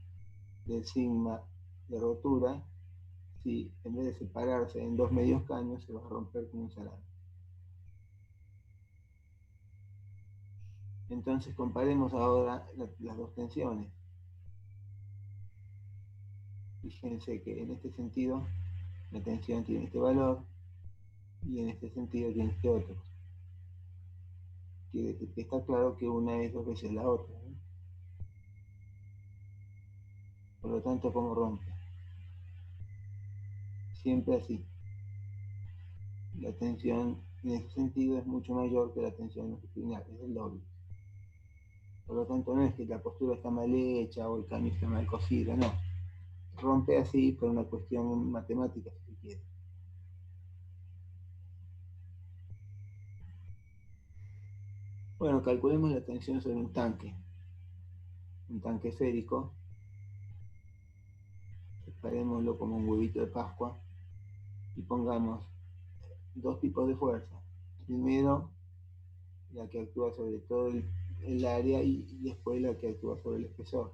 Speaker 1: del sigma de rotura. Si en vez de separarse en dos medios caños, se va a romper como un salame. Entonces comparemos ahora las dos tensiones. Fíjense que en este sentido la tensión tiene este valor y en este sentido tiene este otro. Quiere decir que está claro que una es dos veces la otra, ¿no? Por lo tanto, ¿cómo rompe? Siempre así. La tensión en ese sentido es mucho mayor que la tensión longitudinal, es el doble. Por lo tanto, no es que la postura está mal hecha o el caño está mal cosido, no. Rompe así por una cuestión matemática, si se quiere. Bueno, calculemos la tensión sobre un tanque esférico. Separémoslo como un huevito de Pascua y pongamos dos tipos de fuerza. Primero, la que actúa sobre todo el área y después la que actúa sobre el espesor.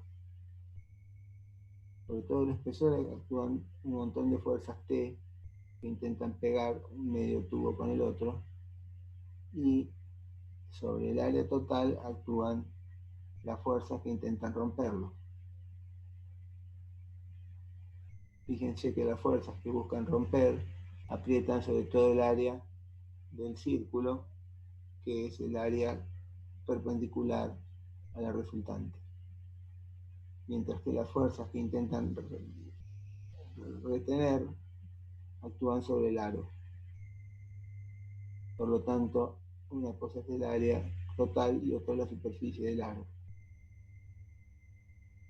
Speaker 1: Sobre todo el espesor actúan un montón de fuerzas T que intentan pegar un medio tubo con el otro, y sobre el área total actúan las fuerzas que intentan romperlo. Fíjense que las fuerzas que buscan romper aprietan sobre todo el área del círculo, que es el área perpendicular a la resultante, mientras que las fuerzas que intentan retener actúan sobre el aro. Por lo tanto, una cosa es el área total y otra la superficie del aro.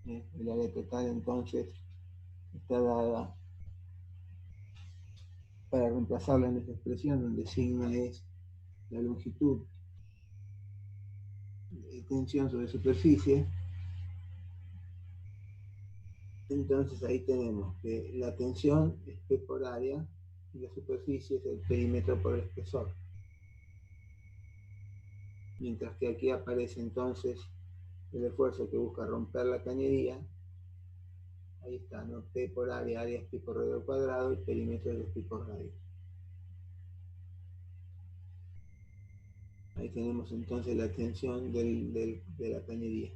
Speaker 1: El área total entonces está dada, para reemplazarla en esta expresión donde sigma es la longitud de tensión sobre superficie. Entonces ahí tenemos que la tensión es P por área y la superficie es el perímetro por el espesor. Mientras que aquí aparece entonces el esfuerzo que busca romper la cañería. Ahí está, ¿no? P por área es pi por radio al cuadrado, el perímetro es pi por radio. Ahí tenemos entonces la tensión de la cañería.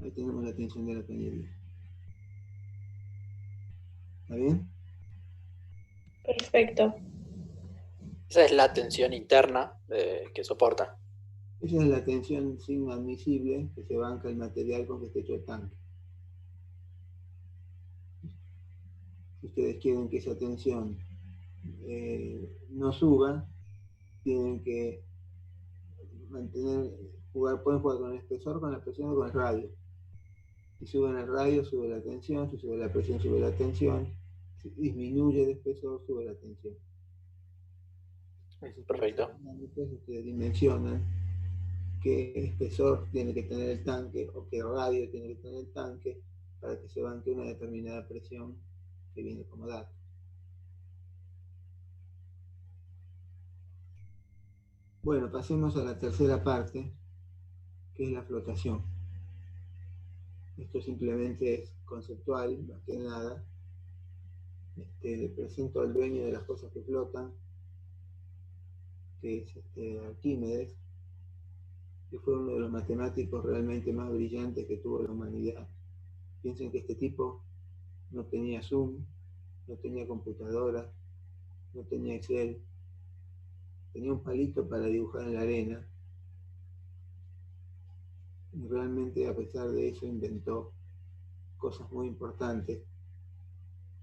Speaker 1: Ahí tenemos la tensión de la cañería. ¿Está bien?
Speaker 2: Perfecto.
Speaker 3: Esa es la tensión interna que soporta.
Speaker 1: Esa es la tensión sigma admisible que se banca el material con que está hecho el tanque. Si ustedes quieren que esa tensión no suba, tienen que pueden jugar con el espesor, con la presión o con el radio. Si suben el radio, sube la tensión; si sube la presión, sube la tensión; si disminuye el espesor, sube la tensión.
Speaker 3: Perfecto.
Speaker 1: Ustedes dimensionan qué espesor tiene que tener el tanque o qué radio tiene que tener el tanque para que se banque una determinada presión que viene como dato. Bueno, pasemos a la tercera parte, que es la flotación. Esto simplemente es conceptual, más que nada. Le presento al dueño de las cosas que flotan, que es Arquímedes, que fue uno de los matemáticos realmente más brillantes que tuvo la humanidad. Piensen que este tipo no tenía Zoom, no tenía computadora, no tenía Excel, tenía un palito para dibujar en la arena, y realmente a pesar de eso inventó cosas muy importantes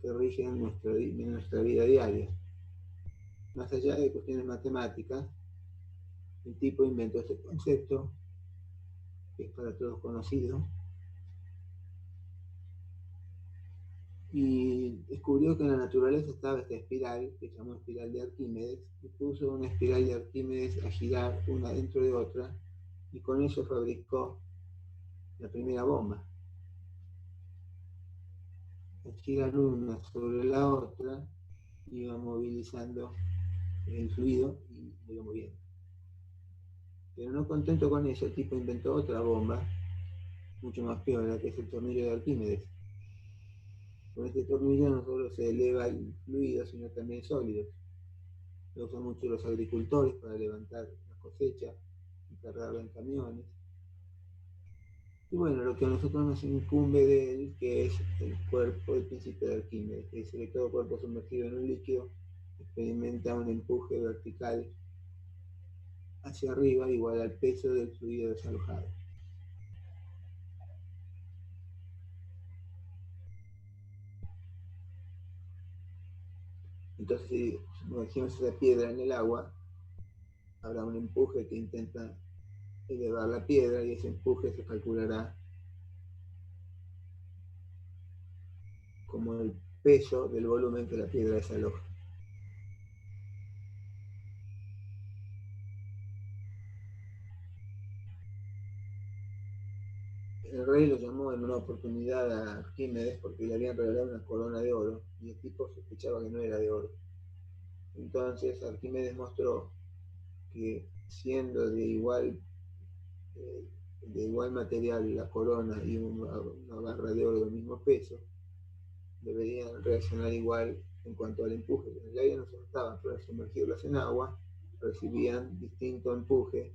Speaker 1: que rigen nuestra vida diaria. Más allá de cuestiones matemáticas, el tipo inventó este concepto, que es para todos conocido, y descubrió que en la naturaleza estaba esta espiral, que se llamó espiral de Arquímedes, y puso una espiral de Arquímedes a girar una dentro de otra, y con eso fabricó la primera bomba. Al girar una sobre la otra, iba movilizando el fluido y lo iba moviendo. Pero no contento con eso, el tipo inventó otra bomba, mucho más piola, que es el tornillo de Arquímedes. Con este tornillo no solo se eleva el fluido, sino también sólidos. Lo usan mucho los agricultores para levantar la cosecha y cargarla en camiones. Y bueno, lo que a nosotros nos incumbe de él, que es el cuerpo, el principio de Arquímedes, que dice que todo cuerpo sumergido en un líquido experimenta un empuje vertical hacia arriba igual al peso del fluido desalojado. Entonces, si sumergimos esa piedra en el agua, habrá un empuje que intenta elevar la piedra y ese empuje se calculará como el peso del volumen que la piedra desaloja. El rey lo llamó en una oportunidad a Arquímedes porque le habían regalado una corona de oro y el tipo sospechaba que no era de oro. Entonces Arquímedes mostró que siendo de igual material la corona y una barra de oro del mismo peso, deberían reaccionar igual en cuanto al empuje. En el aire no se notaban, pero al sumergirlas en agua recibían distinto empuje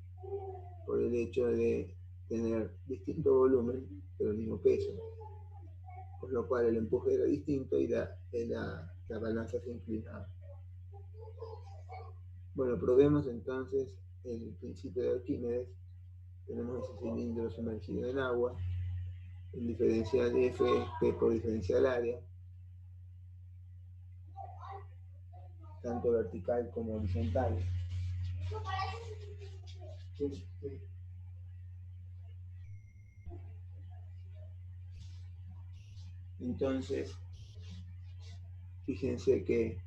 Speaker 1: por el hecho de tener distinto volumen pero el mismo peso, con lo cual el empuje era distinto y la balanza se inclinaba. Bueno, probemos entonces el principio de Arquímedes. Tenemos ese cilindro sumergido en agua, el diferencial F es P por diferencial área, tanto vertical como horizontal. Entonces, fíjense que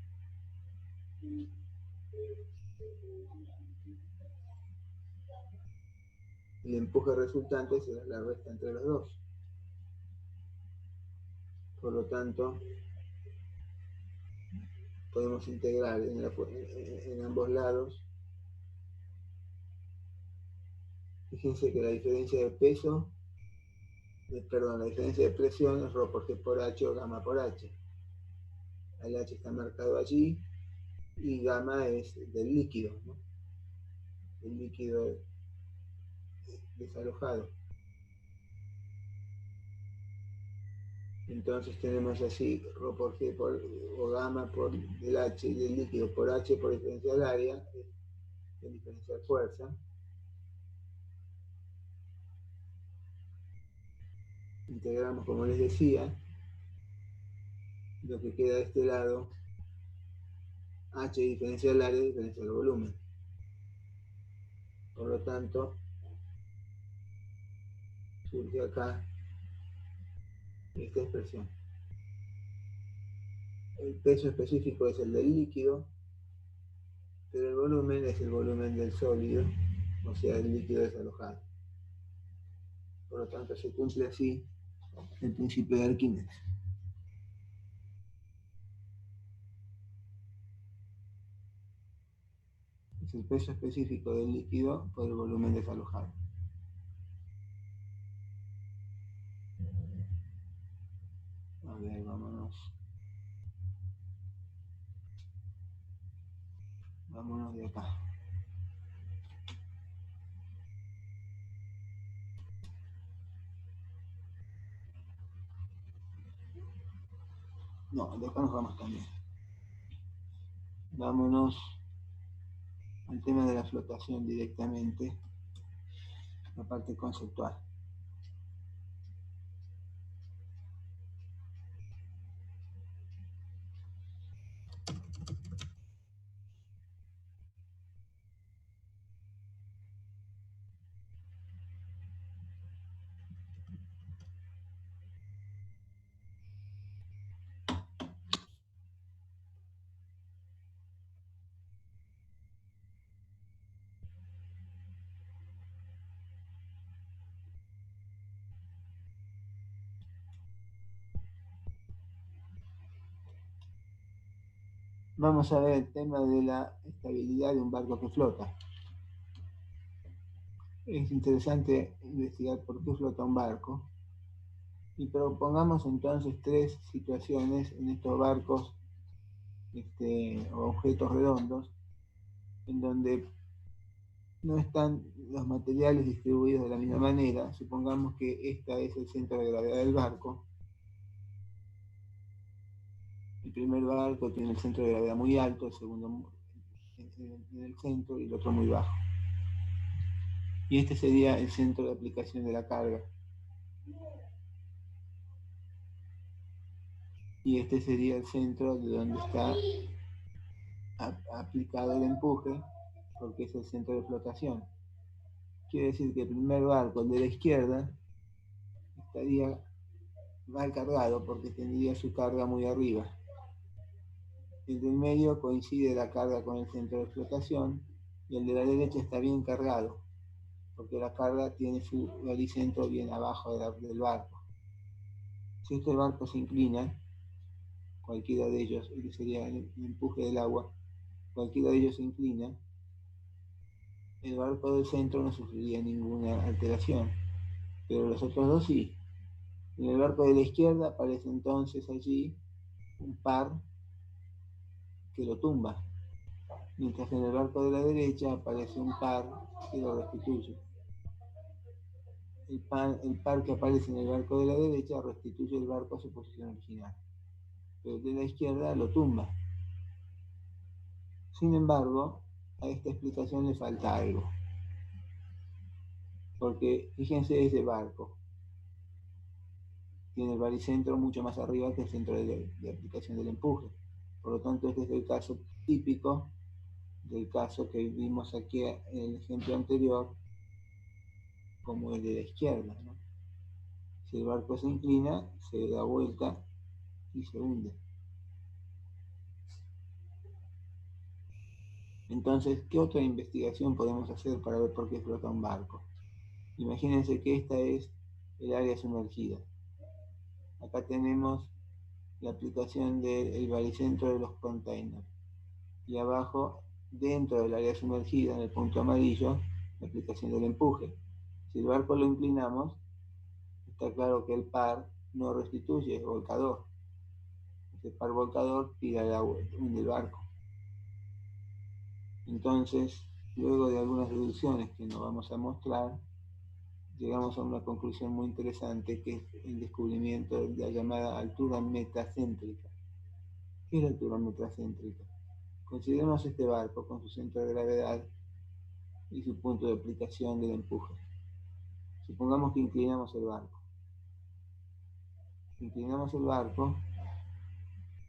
Speaker 1: el empuje resultante será la resta entre los dos. Por lo tanto, podemos integrar en ambos lados. Fíjense que la diferencia de peso, la diferencia de presión es ρ por G por H o gamma por H. El H está marcado allí y gamma es del líquido, ¿no? El líquido desalojado. Entonces tenemos así ρ por G o gamma por del H del líquido por H por diferencial área, el diferencial fuerza. Integramos, como les decía, lo que queda de este lado, H diferencial área diferencial volumen. Por lo tanto, surge acá esta expresión. El peso específico es el del líquido, pero el volumen es el volumen del sólido, o sea, el líquido desalojado. Por lo tanto, se cumple así el principio de Arquímedes. Es el peso específico del líquido por el volumen desalojado. A ver, vámonos. Vámonos de acá. No, de acá nos vamos también. Vámonos al tema de la flotación directamente, la parte conceptual. Vamos a ver el tema de la estabilidad de un barco que flota. Es interesante investigar por qué flota un barco y propongamos entonces tres situaciones en estos barcos o objetos redondos en donde no están los materiales distribuidos de la misma manera. Supongamos que esta es el centro de gravedad del barco. El primer barco tiene el centro de gravedad muy alto, el segundo en el centro y el otro muy bajo. Y este sería el centro de aplicación de la carga. Y este sería el centro de donde está aplicado el empuje, porque es el centro de flotación. Quiere decir que el primer barco, el de la izquierda, estaría mal cargado porque tendría su carga muy arriba. El del medio coincide la carga con el centro de flotación y el de la derecha está bien cargado porque la carga tiene su baricentro bien abajo del barco. Si este barco se inclina, cualquiera de ellos, que sería el empuje del agua, cualquiera de ellos se inclina, el barco del centro no sufriría ninguna alteración, pero los otros dos sí. En el barco de la izquierda aparece entonces allí un par que lo tumba, mientras que en el barco de la derecha aparece un par que lo restituye. El par que aparece en el barco de la derecha restituye el barco a su posición original, pero el de la izquierda lo tumba. Sin embargo, a esta explicación le falta algo, porque fíjense ese barco tiene el baricentro mucho más arriba que el centro de aplicación del empuje. Por lo tanto, este es el caso típico del caso que vimos aquí en el ejemplo anterior, como el de la izquierda, ¿no? Si el barco se inclina, se da vuelta y se hunde. Entonces, ¿qué otra investigación podemos hacer para ver por qué flota un barco? Imagínense que esta es el área sumergida. Acá tenemos la aplicación del baricentro de los containers. Y abajo, dentro del área sumergida, en el punto amarillo, la aplicación del empuje. Si el barco lo inclinamos, está claro que el par no restituye, es volcador. Ese par volcador tira el agua, hunde el barco. Entonces, luego de algunas deducciones que nos vamos a mostrar, llegamos a una conclusión muy interesante, que es el descubrimiento de la llamada altura metacéntrica. ¿Qué es la altura metacéntrica? Consideremos este barco con su centro de gravedad y su punto de aplicación del empuje. Supongamos que inclinamos el barco. Si inclinamos el barco,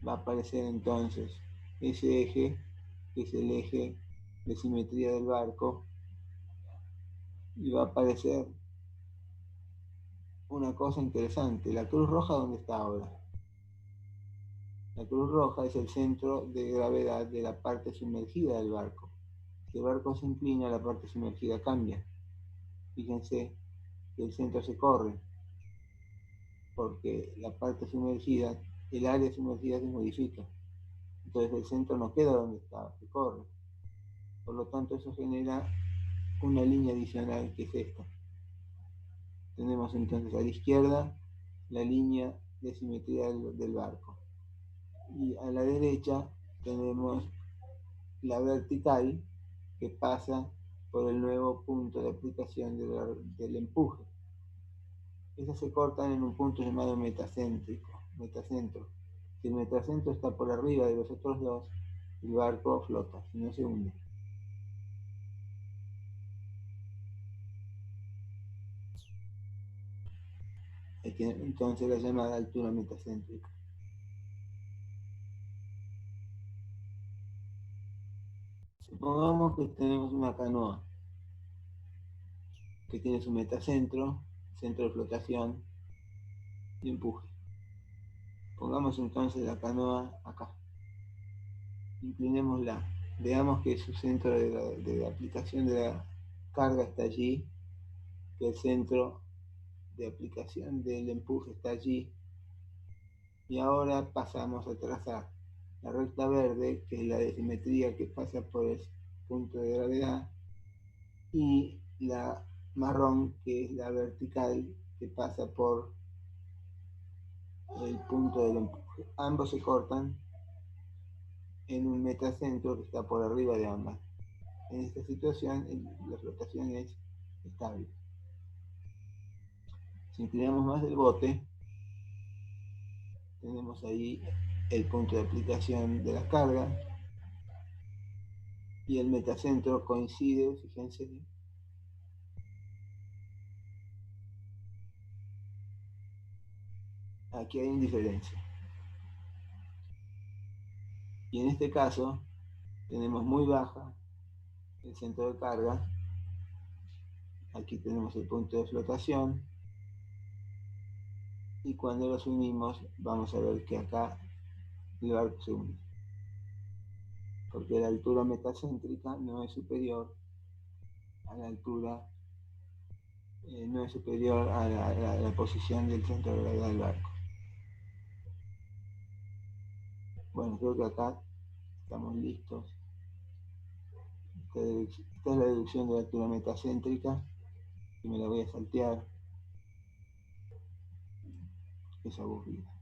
Speaker 1: va a aparecer entonces ese eje, que es el eje de simetría del barco, y va a aparecer una cosa interesante. La cruz roja, ¿dónde está ahora? La cruz roja es el centro de gravedad de la parte sumergida del barco. Si el barco se inclina, la parte sumergida cambia. Fíjense que el centro se corre, porque la parte sumergida, el área sumergida se modifica. Entonces el centro no queda donde está, se corre. Por lo tanto, eso genera una línea adicional, que es esta. Tenemos entonces a la izquierda la línea de simetría del barco. Y a la derecha tenemos la vertical, que pasa por el nuevo punto de aplicación del empuje. Esas se cortan en un punto llamado metacentro. Si el metacentro está por arriba de los otros dos, el barco flota, si no se hunde. Ahí tiene entonces la llamada altura metacéntrica. Supongamos que tenemos una canoa que tiene su metacentro, centro de flotación y empuje. Pongamos entonces la canoa acá. Inclinémosla. Veamos que su centro de aplicación de la carga está allí, que el centro de aplicación del empuje está allí. Y ahora pasamos a trazar la recta verde, que es la de simetría que pasa por el punto de gravedad, y la marrón, que es la vertical que pasa por el punto del empuje. Ambos se cortan en un metacentro que está por arriba de ambas. En esta situación la flotación es estable. Si inclinamos más el bote, tenemos ahí el punto de aplicación de la carga y el metacentro coincide, fíjense. Aquí hay indiferencia. Y en este caso, tenemos muy baja el centro de carga. Aquí tenemos el punto de flotación. Y cuando los unimos, vamos a ver que acá el barco se une. Porque la altura metacéntrica no es superior a la altura, no es superior a la posición del centro de gravedad del barco. Bueno, creo que acá estamos listos. Esta es la deducción de la altura metacéntrica, y me la voy a saltear. Es aburrida.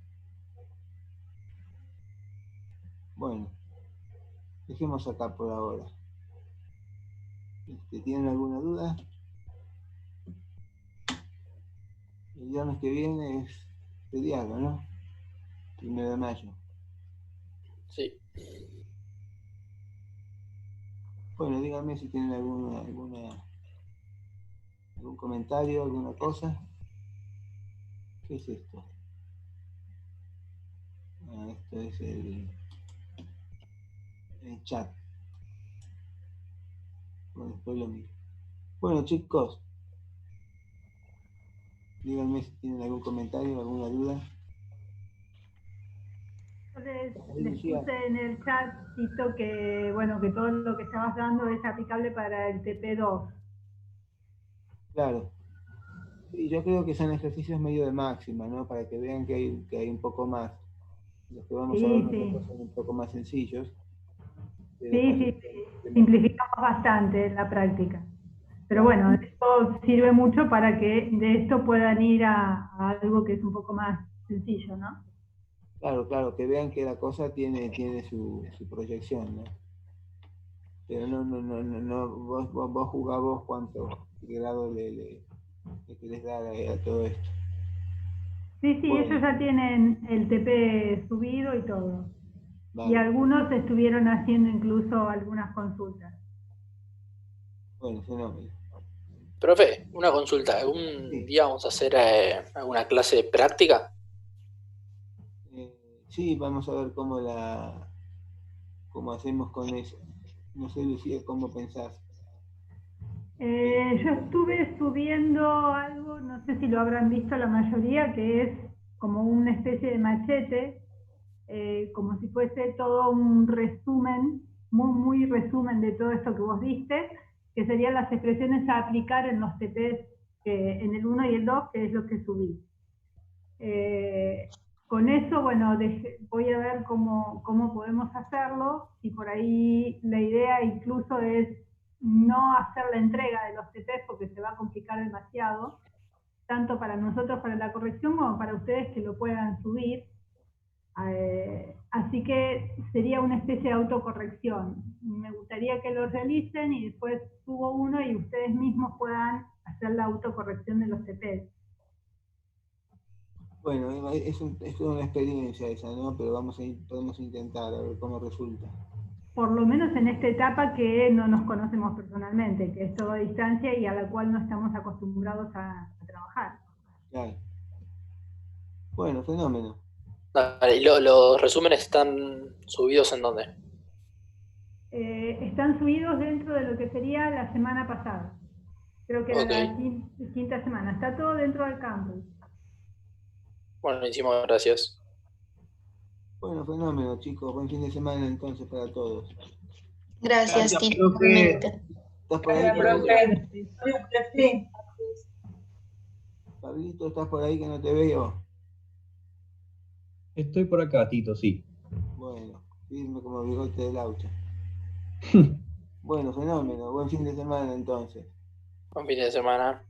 Speaker 1: Bueno, dejemos acá por ahora. ¿Tienen alguna duda? El viernes que viene es feriado, ¿no? 1 de mayo.
Speaker 3: Sí.
Speaker 1: Bueno, díganme si tienen algún comentario, alguna cosa. ¿Qué es esto? Esto es el chat. Bueno, después lo miro. Bueno, chicos, díganme si tienen algún comentario, alguna duda.
Speaker 4: Yo les puse en el chat, Tito, que bueno, que todo lo que estabas dando es aplicable para el TP2.
Speaker 1: Claro. Y yo creo que son ejercicios medio de máxima, ¿no? Para que vean que hay un poco más. Los que vamos a ver nosotros son un poco más sencillos.
Speaker 4: Sí, simplificamos bastante la práctica. Pero bueno, esto sirve mucho para que de esto puedan ir a algo que es un poco más sencillo, ¿no?
Speaker 1: Claro, que vean que la cosa tiene su proyección, ¿no? Pero no, vos jugás vos cuánto grado le querés dar a todo esto.
Speaker 4: Sí, bueno. Ellos ya tienen el TP subido y todo. Vale. Y algunos estuvieron haciendo incluso algunas consultas.
Speaker 1: Bueno, fenómeno.
Speaker 3: Profe, una consulta. ¿Algún día vamos a hacer alguna clase práctica?
Speaker 1: Sí, vamos a ver cómo hacemos con eso. No sé, Lucía, ¿cómo pensás?
Speaker 4: Yo estuve subiendo algo, no sé si lo habrán visto la mayoría, que es como una especie de machete, como si fuese todo un resumen, muy resumen de todo esto que vos diste, que serían las expresiones a aplicar en los TPs, en el 1 y el 2, que es lo que subí. Con eso, bueno, voy a ver cómo podemos hacerlo, y por ahí la idea incluso es no hacer la entrega de los TPs porque se va a complicar demasiado, tanto para nosotros para la corrección como para ustedes que lo puedan subir. Así que sería una especie de autocorrección. Me gustaría que lo realicen y después subo uno y ustedes mismos puedan hacer la autocorrección de los TPs.
Speaker 1: Bueno, es una experiencia esa, ¿no? Pero podemos intentar a ver cómo resulta.
Speaker 4: Por lo menos en esta etapa que no nos conocemos personalmente, que es todo a distancia y a la cual no estamos acostumbrados a trabajar.
Speaker 1: Claro. Bueno, fenómeno.
Speaker 3: ¿Y los resúmenes están subidos en dónde?
Speaker 4: Están subidos dentro de lo que sería la semana pasada. Creo que era la quinta semana. Está todo dentro del campus.
Speaker 3: Buenísimo, gracias.
Speaker 1: Bueno, fenómeno, chicos. Buen fin de semana entonces para todos.
Speaker 2: Gracias, Tito.
Speaker 1: ¿Estás por ahí?
Speaker 6: Sí.
Speaker 1: Pablito, ¿estás por ahí que no te veo?
Speaker 7: Estoy por acá, Tito, sí.
Speaker 1: Bueno, firme como bigote de laucha. Bueno, fenómeno. Buen fin de semana entonces.
Speaker 3: Buen fin de semana.